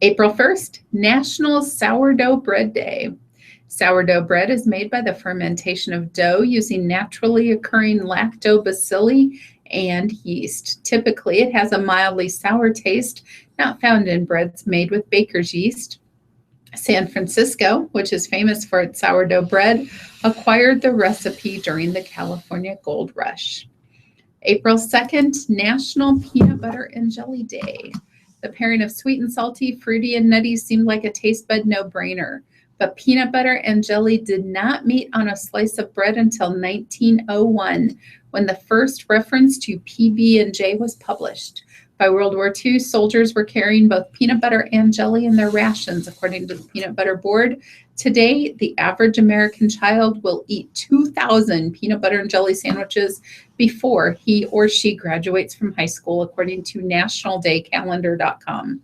April 1st, National Sourdough Bread Day. Sourdough bread is made by the fermentation of dough using naturally occurring lactobacilli and yeast. Typically, it has a mildly sour taste, not found in breads made with baker's yeast. San Francisco, which is famous for its sourdough bread, acquired the recipe during the California Gold Rush. April 2nd, National Peanut Butter and Jelly Day. The pairing of sweet and salty, fruity and nutty seemed like a taste bud no-brainer. But peanut butter and jelly did not meet on a slice of bread until 1901, when the first reference to PB&J was published. By World War II, soldiers were carrying both peanut butter and jelly in their rations, according to the Peanut Butter Board. Today, the average American child will eat 2,000 peanut butter and jelly sandwiches before he or she graduates from high school, according to nationaldaycalendar.com.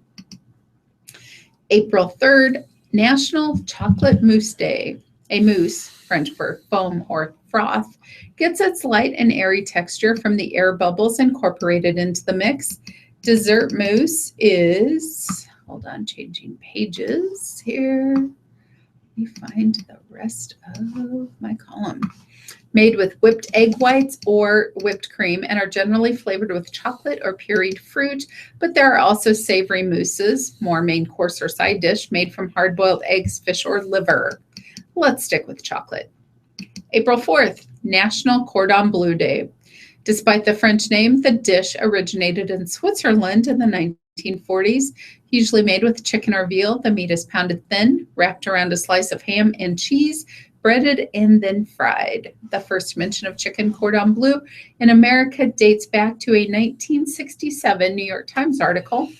April 3rd, National Chocolate Mousse Day. A mousse, French for foam or froth, gets its light and airy texture from the air bubbles incorporated into the mix. Dessert mousse is, hold on, changing pages here. Let me find the rest of my column. Made with whipped egg whites or whipped cream and are generally flavored with chocolate or pureed fruit, but there are also savory mousses, more main course or side dish, made from hard-boiled eggs, fish, or liver. Let's stick with chocolate. April 4th, National Cordon Bleu Day. Despite the French name, the dish originated in Switzerland in the 1940s. Usually made with chicken or veal, the meat is pounded thin, wrapped around a slice of ham and cheese, breaded and then fried. The first mention of chicken cordon bleu in America dates back to a 1967 New York Times article,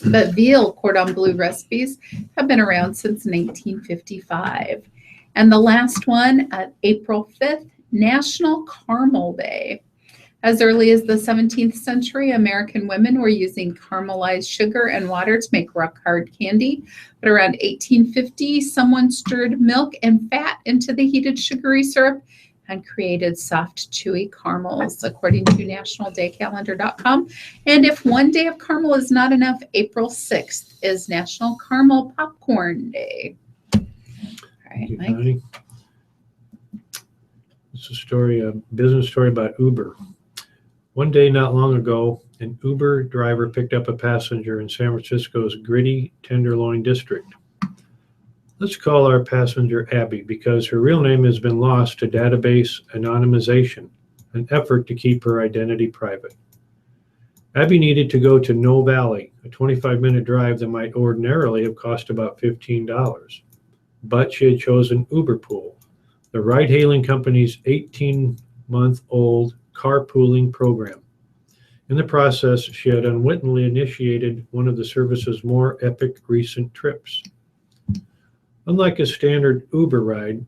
but veal cordon bleu recipes have been around since 1955. And the last one, April 5th, National Caramel Day. As early as the 17th century, American women were using caramelized sugar and water to make rock-hard candy. But around 1850, someone stirred milk and fat into the heated sugary syrup and created soft, chewy caramels, according to nationaldaycalendar.com. And if one day of caramel is not enough, April 6th is National Caramel Popcorn Day. All right, Mike. Connie. It's a story, a business story about Uber. One day not long ago, an Uber driver picked up a passenger in San Francisco's gritty Tenderloin district. Let's call our passenger Abby because her real name has been lost to database anonymization, an effort to keep her identity private. Abby needed to go to Noe Valley, a 25-minute drive that might ordinarily have cost about $15. But she had chosen Uberpool, the ride-hailing company's 18-month-old carpooling program. In the process, she had unwittingly initiated one of the service's more epic recent trips. Unlike a standard Uber ride,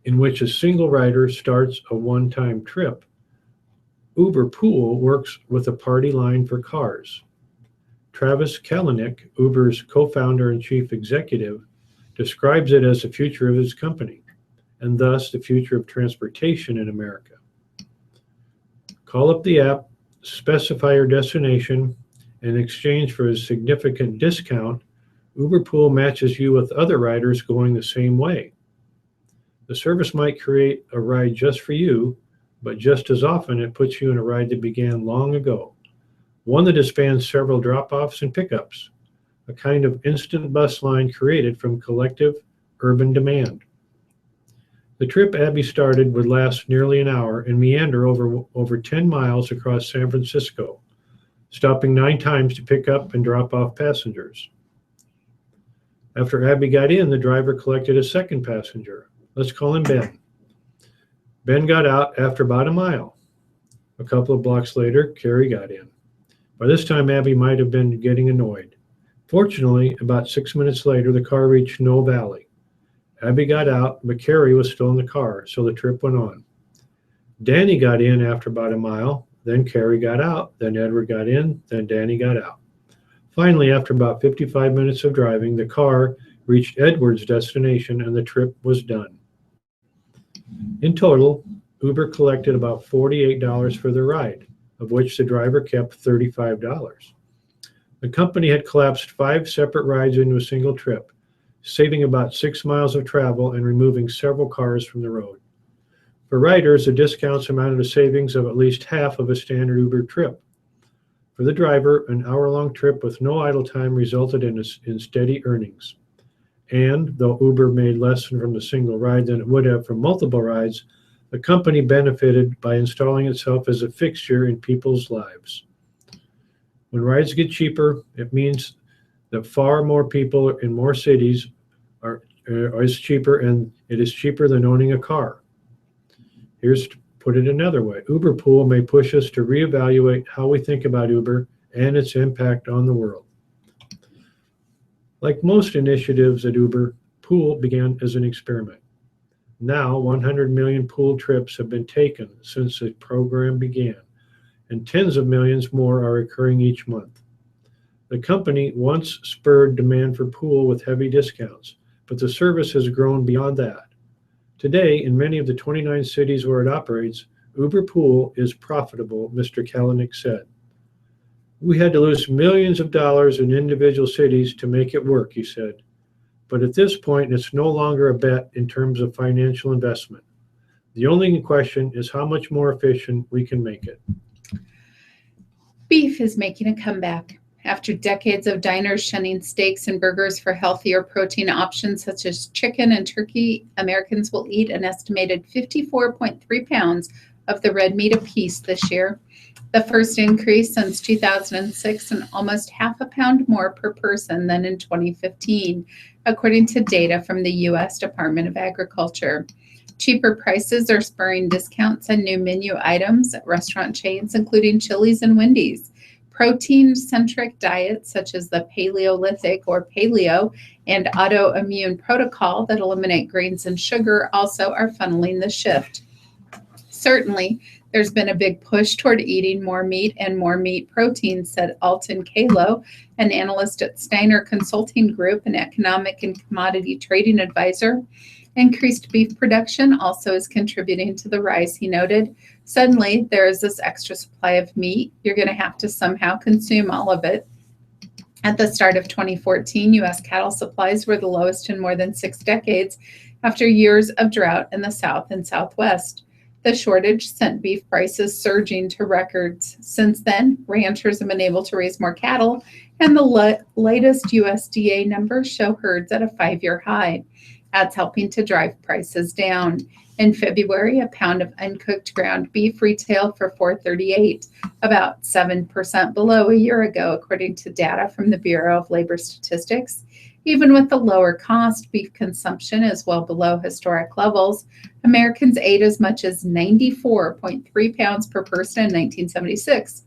in which a single rider starts a one-time trip, Uberpool works with a party line for cars. Travis Kalanick, Uber's co-founder and chief executive, describes it as the future of his company, and thus the future of transportation in America. Call up the app, specify your destination, and in exchange for a significant discount, Uberpool matches you with other riders going the same way. The service might create a ride just for you, but just as often it puts you in a ride that began long ago, one that spans several drop-offs and pickups, a kind of instant bus line created from collective urban demand. The trip Abby started would last nearly an hour and meander over 10 miles across San Francisco, stopping 9 times to pick up and drop off passengers. After Abby got in, the driver collected a second passenger. Let's call him Ben. Ben got out after about a mile. A couple of blocks later, Carrie got in. By this time, Abby might have been getting annoyed. Fortunately, about 6 minutes later, the car reached Noe Valley. Abby got out, but Carrie was still in the car, so the trip went on. Danny got in after about a mile, then Carrie got out, then Edward got in, then Danny got out. Finally, after about 55 minutes of driving, the car reached Edward's destination and the trip was done. In total, Uber collected about $48 for the ride, of which the driver kept $35. The company had collapsed 5 separate rides into a single trip, saving about 6 miles of travel and removing several cars from the road. For riders, the discounts amounted to savings of at least half of a standard Uber trip. For the driver, an hour-long trip with no idle time resulted in steady earnings. And though Uber made less from the single ride than it would have from multiple rides, the company benefited by installing itself as a fixture in people's lives. When rides get cheaper, it means that far more people in more cities is cheaper, and it is cheaper than owning a car. Here's to put it another way. Uber Pool may push us to reevaluate how we think about Uber and its impact on the world. Like most initiatives at Uber, Pool began as an experiment. Now, 100 million pool trips have been taken since the program began, and tens of millions more are occurring each month. The company once spurred demand for Pool with heavy discounts, but the service has grown beyond that. Today, in many of the 29 cities where it operates, Uber Pool is profitable, Mr. Kalanick said. We had to lose millions of dollars in individual cities to make it work, he said. But at this point, it's no longer a bet in terms of financial investment. The only question is how much more efficient we can make it. Beef is making a comeback. After decades of diners shunning steaks and burgers for healthier protein options such as chicken and turkey, Americans will eat an estimated 54.3 pounds of the red meat apiece this year, the first increase since 2006 and almost half a pound more per person than in 2015, according to data from the U.S. Department of Agriculture. Cheaper prices are spurring discounts on new menu items at restaurant chains, including Chili's and Wendy's. Protein-centric diets such as the Paleolithic or Paleo and autoimmune protocol that eliminate grains and sugar also are funneling the shift. Certainly, there's been a big push toward eating more meat and more meat protein, said Alton Kalo, an analyst at Steiner Consulting Group, an economic and commodity trading advisor. Increased beef production also is contributing to the rise, he noted. Suddenly, there is this extra supply of meat. You're going to have to somehow consume all of it. At the start of 2014, U.S. cattle supplies were the lowest in more than 6 decades after years of drought in the South and Southwest. The shortage sent beef prices surging to records. Since then, ranchers have been able to raise more cattle, and the latest USDA numbers show herds at a 5-year high. That's helping to drive prices down. In February, a pound of uncooked ground beef retailed for $4.38, about 7% below a year ago, according to data from the Bureau of Labor Statistics. Even with the lower cost, beef consumption is well below historic levels. Americans ate as much as 94.3 pounds per person in 1976.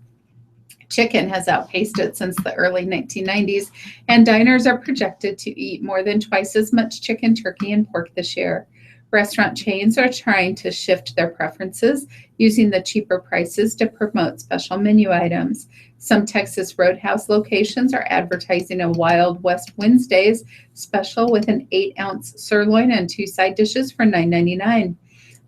Chicken has outpaced it since the early 1990s, and diners are projected to eat more than twice as much chicken, turkey, and pork this year. Restaurant chains are trying to shift their preferences, using the cheaper prices to promote special menu items. Some Texas Roadhouse locations are advertising a Wild West Wednesdays special with an 8-ounce sirloin and 2 side dishes for $9.99.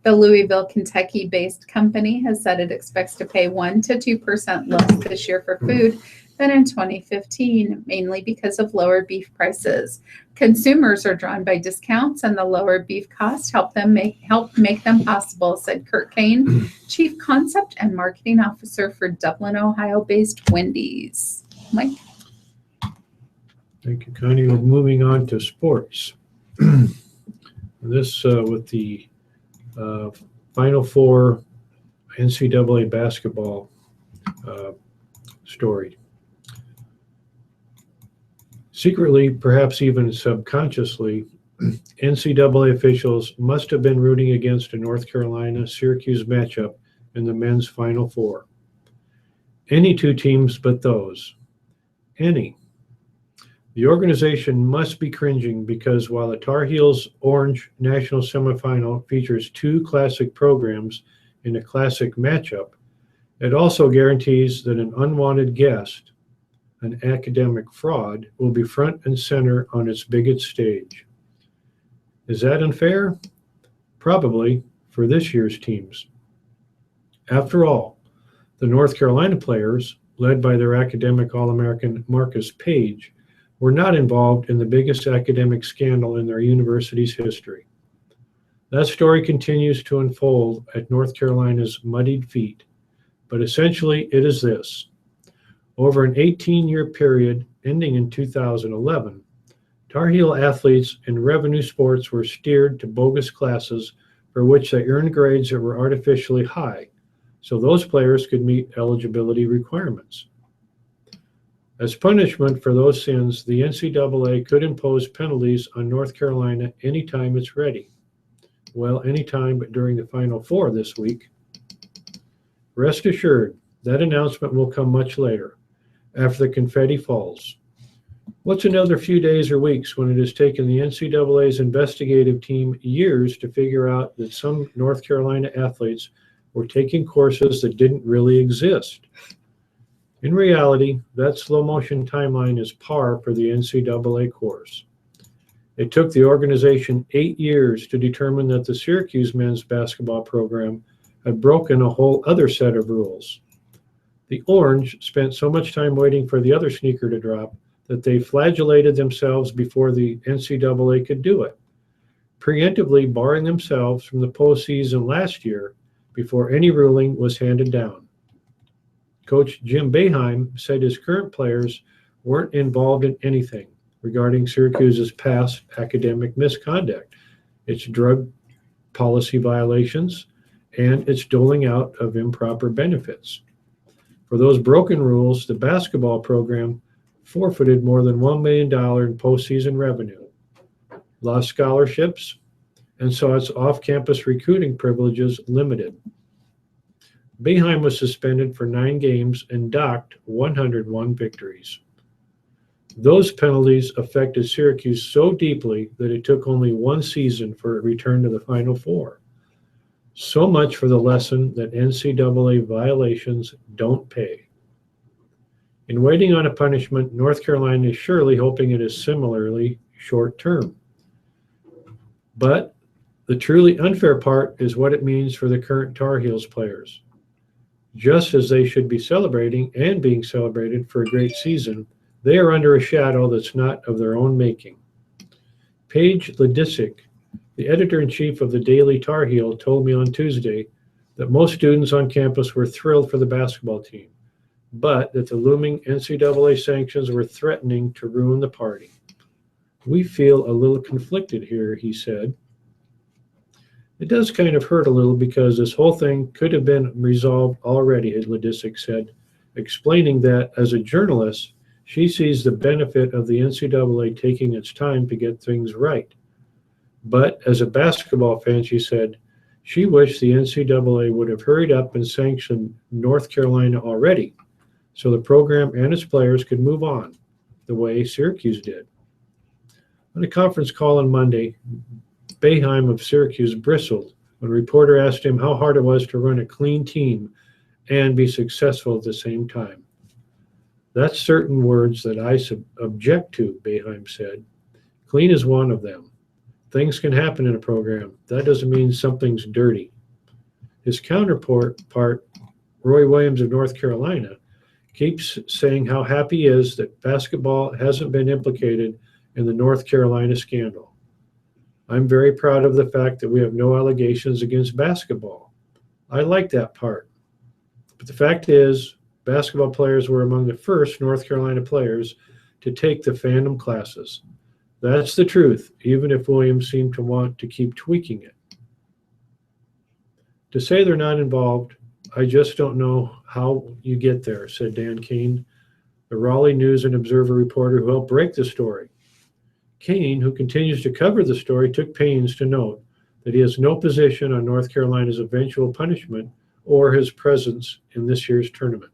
The Louisville, Kentucky-based company has said it expects to pay 1% to 2% less this year for food than in 2015, mainly because of lower beef prices. Consumers are drawn by discounts, and the lower beef costs help make them possible, said Kurt Kane, Chief Concept and Marketing Officer for Dublin, Ohio-based Wendy's. Mike? Thank you, Connie. We're moving on to sports. This with the Final Four NCAA basketball story. Secretly, perhaps even subconsciously, NCAA officials must have been rooting against a North Carolina-Syracuse matchup in the men's Final Four. Any 2 teams but those. Any. The organization must be cringing because while the Tar Heels Orange National Semifinal features two classic programs in a classic matchup, it also guarantees that an unwanted guest, an academic fraud, will be front and center on its biggest stage. Is that unfair? Probably for this year's teams. After all, the North Carolina players, led by their academic All-American Marcus Page, were not involved in the biggest academic scandal in their university's history. That story continues to unfold at North Carolina's muddied feet, but essentially it is this. Over an 18-year period ending in 2011, Tar Heel athletes in revenue sports were steered to bogus classes for which they earned grades that were artificially high, so those players could meet eligibility requirements. As punishment for those sins, the NCAA could impose penalties on North Carolina anytime it's ready. Well, anytime but during the Final Four this week. Rest assured, that announcement will come much later, after the confetti falls. What's another few days or weeks when it has taken the NCAA's investigative team years to figure out that some North Carolina athletes were taking courses that didn't really exist? In reality, that slow motion timeline is par for the NCAA course. It took the organization 8 years to determine that the Syracuse men's basketball program had broken a whole other set of rules. The Orange spent so much time waiting for the other sneaker to drop that they flagellated themselves before the NCAA could do it, preemptively barring themselves from the postseason last year before any ruling was handed down. Coach Jim Boeheim said his current players weren't involved in anything regarding Syracuse's past academic misconduct, its drug policy violations, and its doling out of improper benefits. For those broken rules, the basketball program forfeited more than $1 million in postseason revenue, lost scholarships, and saw its off-campus recruiting privileges limited. Boeheim was suspended for 9 games and docked 101 victories. Those penalties affected Syracuse so deeply that it took only 1 season for it return to the Final Four. So much for the lesson that NCAA violations don't pay. In waiting on a punishment, North Carolina is surely hoping it is similarly short-term. But the truly unfair part is what it means for the current Tar Heels players. Just as they should be celebrating and being celebrated for a great season, they are under a shadow that's not of their own making. Paige Ledisick, the editor-in-chief of the Daily Tar Heel, told me on Tuesday that most students on campus were thrilled for the basketball team, but that the looming NCAA sanctions were threatening to ruin the party. We feel a little conflicted here, he said. It does kind of hurt a little because this whole thing could have been resolved already, Ledisick said, explaining that as a journalist, she sees the benefit of the NCAA taking its time to get things right. But as a basketball fan, she said, she wished the NCAA would have hurried up and sanctioned North Carolina already so the program and its players could move on the way Syracuse did. On a conference call on Monday, Boeheim of Syracuse bristled when a reporter asked him how hard it was to run a clean team and be successful at the same time. That's certain words that I object to, Boeheim said. Clean is one of them. Things can happen in a program. That doesn't mean something's dirty. His counterpart, Roy Williams of North Carolina, keeps saying how happy he is that basketball hasn't been implicated in the North Carolina scandal. I'm very proud of the fact that we have no allegations against basketball. I like that part. But the fact is, basketball players were among the first North Carolina players to take the fandom classes. That's the truth, even if Williams seemed to want to keep tweaking it. To say they're not involved, I just don't know how you get there, said Dan Kane, the Raleigh News and Observer reporter who helped break the story. Kane, who continues to cover the story, took pains to note that he has no position on North Carolina's eventual punishment or his presence in this year's tournament.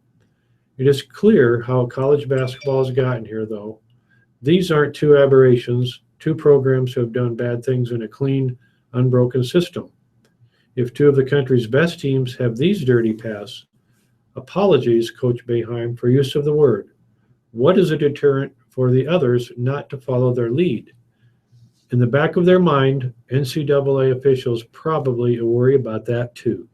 It is clear how college basketball has gotten here, though. These aren't two aberrations, two programs who have done bad things in a clean, unbroken system. If two of the country's best teams have these dirty pasts, apologies, Coach Boeheim, for use of the word. What is a deterrent for the others not to follow their lead? In the back of their mind, NCAA officials probably worry about that too.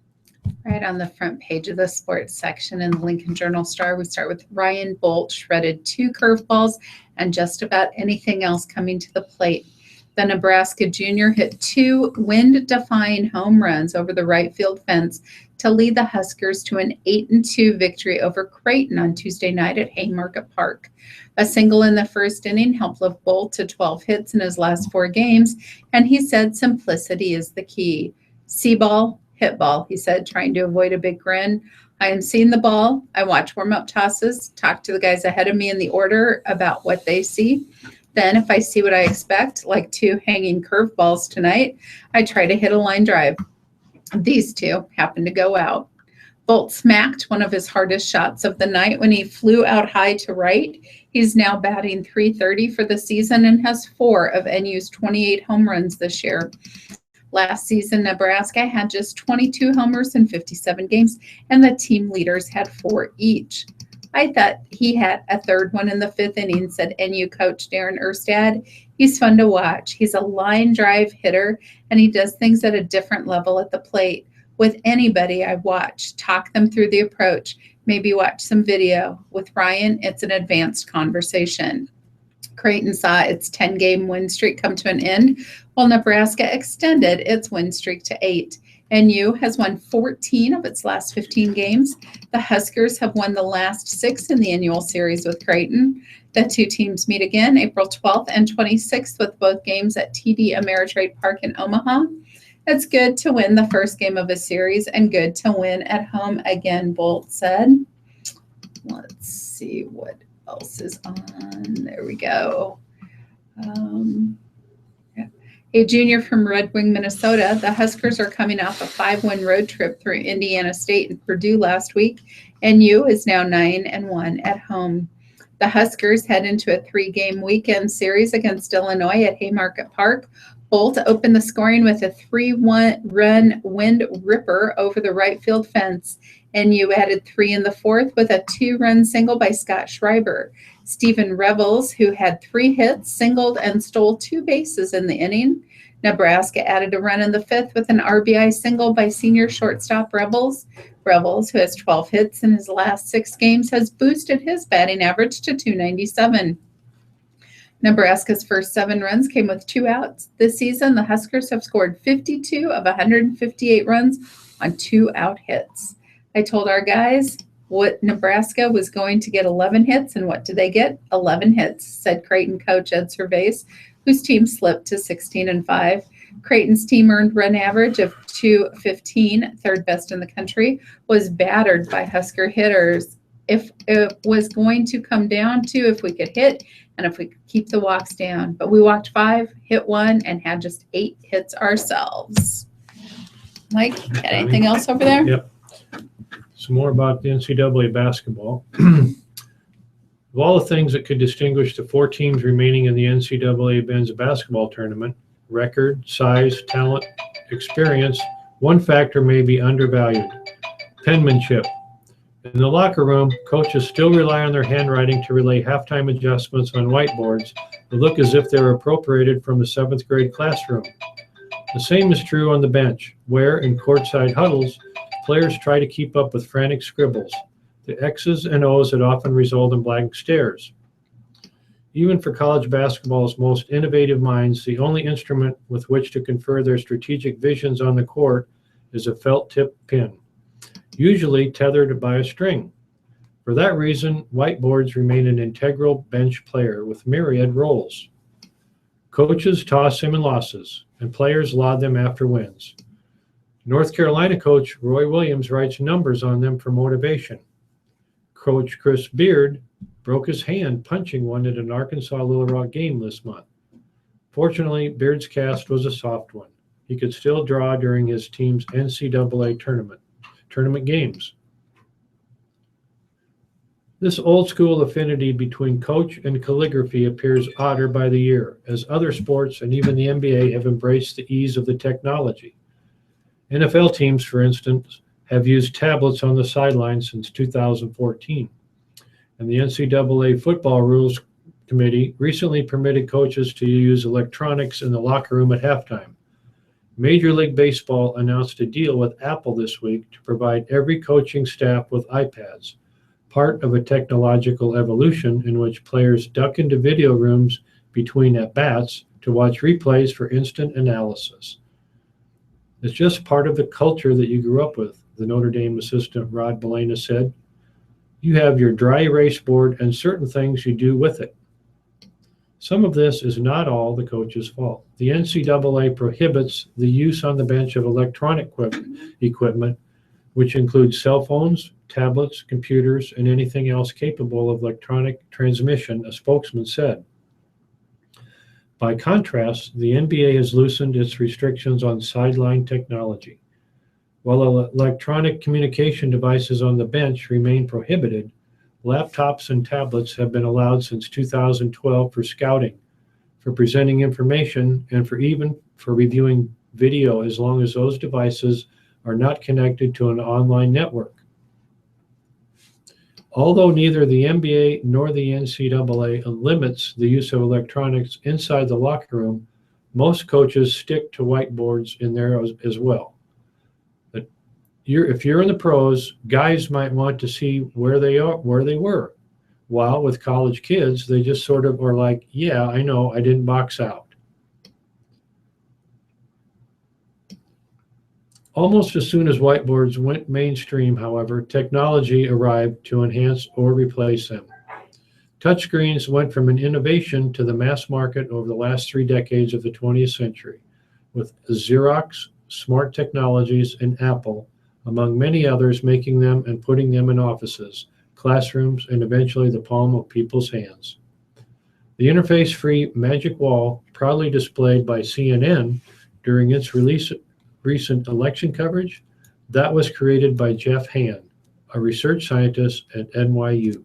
Right on the front page of the sports section in the Lincoln Journal-Star, we start with Ryan Bolt shredded 2 curveballs and just about anything else coming to the plate. The Nebraska junior hit 2 wind-defying home runs over the right field fence to lead the Huskers to an 8-2 victory over Creighton on Tuesday night at Haymarket Park. A single in the first inning helped lift Bolt to 12 hits in his last 4 games, and he said simplicity is the key. See ball, hit ball, he said, trying to avoid a big grin. I am seeing the ball. I watch warm-up tosses, talk to the guys ahead of me in the order about what they see. Then if I see what I expect, like 2 hanging curveballs tonight, I try to hit a line drive. These 2 happen to go out. Bolt smacked one of his hardest shots of the night when he flew out high to right. He's now batting .330 for the season and has 4 of NU's 28 home runs this year. Last season, Nebraska had just 22 homers in 57 games, and the team leaders had 4 each. I thought he had a 3rd one in the 5th inning, said NU coach Darren Erstad. He's fun to watch. He's a line drive hitter, and he does things at a different level at the plate. With anybody I watch, talk them through the approach, maybe watch some video. With Ryan, it's an advanced conversation. Creighton saw its 10-game win streak come to an end, while Nebraska extended its win streak to 8. NU has won 14 of its last 15 games. The Huskers have won the last 6 in the annual series with Creighton. The 2 teams meet again April 12th and 26th with both games at TD Ameritrade Park in Omaha. It's good to win the first game of a series and good to win at home again, Bolt said. Let's see what else is on. There we go. A junior from Red Wing, Minnesota, the Huskers are coming off a 5-win road trip through Indiana State and Purdue last week. NU is now 9-1 at home. The Huskers head into a 3-game weekend series against Illinois at Haymarket Park. Bolt opened the scoring with a 3-run wind ripper over the right field fence. NU added 3 in the 4th with a 2-run single by Scott Schreiber. Stephen Revels, who had 3 hits, singled and stole 2 bases in the inning. Nebraska added a run in the 5th with an RBI single by senior shortstop Revels. Revels, who has 12 hits in his last 6 games, has boosted his batting average to .297. Nebraska's first 7 runs came with 2 outs. This season, the Huskers have scored 52 of 158 runs on 2-out hits. I told our guys what Nebraska was going to get 11 hits, and what did they get? 11 hits, said Creighton coach Ed Cervais, whose team slipped to 16-5. Creighton's team earned run average of .215, 3rd best in the country, was battered by Husker hitters. If it was going to come down to if we could hit and if we could keep the walks down. But we walked 5, hit 1, and had just 8 hits ourselves. Mike, got anything else over there? Yep. Some more about the NCAA basketball. Of all the things that could distinguish the 4 teams remaining in the NCAA men's basketball tournament, record, size, talent, experience, one factor may be undervalued: penmanship. In the locker room, coaches still rely on their handwriting to relay halftime adjustments on whiteboards that look as if they were appropriated from a 7th grade classroom. The same is true on the bench, where, in courtside huddles, players try to keep up with frantic scribbles, the X's and O's that often result in blank stares. Even for college basketball's most innovative minds, the only instrument with which to confer their strategic visions on the court is a felt-tipped pen, usually tethered by a string. For that reason, whiteboards remain an integral bench player with myriad roles. Coaches toss him in losses, and players laud them after wins. North Carolina coach Roy Williams writes numbers on them for motivation. Coach Chris Beard broke his hand punching one at an Arkansas Little Rock game this month. Fortunately, Beard's cast was a soft one. He could still draw during his team's NCAA tournament games. This old school affinity between coach and calligraphy appears odder by the year, as other sports and even the NBA have embraced the ease of the technology. NFL teams, for instance, have used tablets on the sideline since 2014. And the NCAA Football Rules Committee recently permitted coaches to use electronics in the locker room at halftime. Major League Baseball announced a deal with Apple this week to provide every coaching staff with iPads, part of a technological evolution in which players duck into video rooms between at-bats to watch replays for instant analysis. It's just part of the culture that you grew up with, the Notre Dame assistant Rod Belena said. You have your dry erase board and certain things you do with it. Some of this is not all the coach's fault. The NCAA prohibits the use on the bench of electronic equipment, which includes cell phones, tablets, computers, and anything else capable of electronic transmission, a spokesman said. By contrast, the NBA has loosened its restrictions on sideline technology. While electronic communication devices on the bench remain prohibited, laptops and tablets have been allowed since 2012 for scouting, for presenting information, and for reviewing video, as long as those devices are not connected to an online network. Although neither the NBA nor the NCAA limits the use of electronics inside the locker room, most coaches stick to whiteboards in there as well. But if you're in the pros, guys might want to see where they were. While with college kids, they just sort of are like, yeah, I know, I didn't box out. Almost as soon as whiteboards went mainstream, however, technology arrived to enhance or replace them. Touchscreens went from an innovation to the mass market over the last 3 decades of the 20th century, with Xerox, Smart Technologies, and Apple, among many others, making them and putting them in offices, classrooms, and eventually the palm of people's hands. The interface-free Magic Wall, proudly displayed by CNN during its recent election coverage, that was created by Jeff Hand, a research scientist at NYU.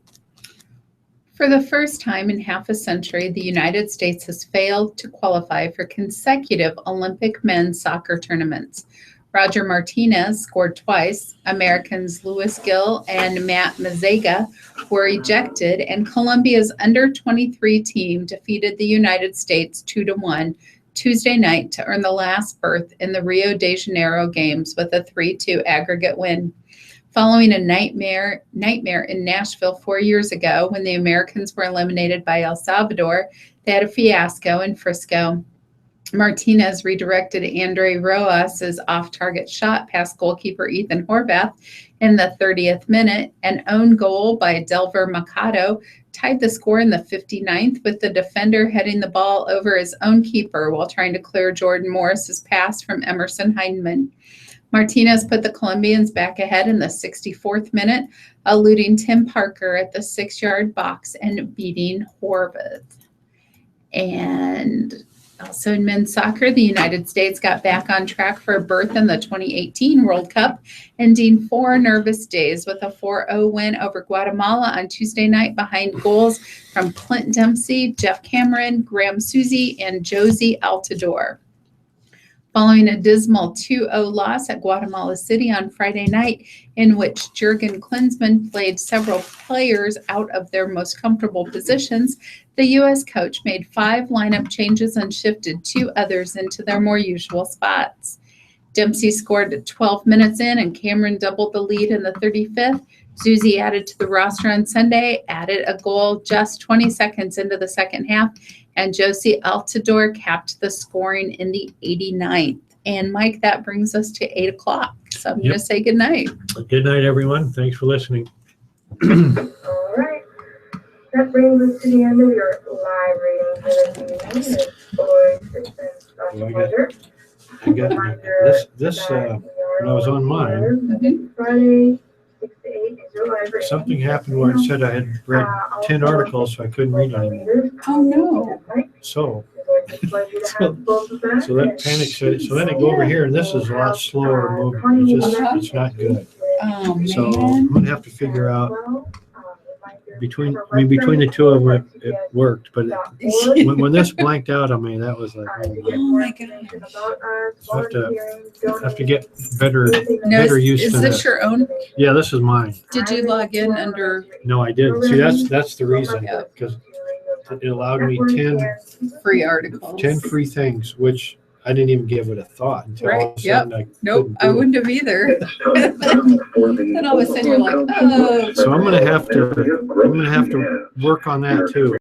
For the first time in half a century, the United States has failed to qualify for consecutive Olympic men's soccer tournaments. Roger Martinez scored twice. Americans Louis Gill and Matt Mazaga were ejected, and Colombia's under-23 team defeated the United States 2-1 Tuesday night to earn the last berth in the Rio de Janeiro Games with a 3-2 aggregate win. Following a nightmare in Nashville 4 years ago when the Americans were eliminated by El Salvador, they had a fiasco in Frisco. Martinez redirected Andre Roas's off-target shot past goalkeeper Ethan Horvath in the 30th minute. An own goal by Delver Mercado tied the score in the 59th, with the defender heading the ball over his own keeper while trying to clear Jordan Morris's pass from Emerson Heineman. Martinez put the Colombians back ahead in the 64th minute, eluding Tim Parker at the 6-yard box and beating Horvath. And also in men's soccer, the United States got back on track for a berth in the 2018 World Cup, ending 4 nervous days with a 4-0 win over Guatemala on Tuesday night behind goals from Clint Dempsey, Jeff Cameron, Graham Suzy, and Josie Altidore. Following a dismal 2-0 loss at Guatemala City on Friday night, in which Jurgen Klinsmann played several players out of their most comfortable positions, the U.S. coach made 5 lineup changes and shifted 2 others into their more usual spots. Dempsey scored at 12 minutes in, and Cameron doubled the lead in the 35th. Suzy, added to the roster on Sunday, added a goal just 20 seconds into the second half, and Josie Altidore capped the scoring in the 89th. And Mike, that brings us to 8 o'clock. So I'm going to say good night. Good night, everyone. Thanks for listening. All right. That brings us to the end of your live reading for this evening. It's always a pleasure. I got this when I was on mine. Friday, 6 to 8 is your live reading. Something happened where it said I had read 10 articles, so I couldn't read anymore. Oh, no. So that panic said, so then I go over here, and this is a lot slower moving. It's not good. Oh, man. So I'm going to have to figure out between the two of them, it worked. But when this blanked out on me, that was like, Oh my gosh. have to get better Now, used is to this this. your own? Yeah, this is mine. Did you log in under No, I didn't. See, that's the reason, Yeah. because it allowed me 10 free articles? free things, which I didn't even give it a thought until all of a sudden I Nope, couldn't I do it. wouldn't have either. Then all of a sudden you're like, oh. So I'm gonna have to work on that too.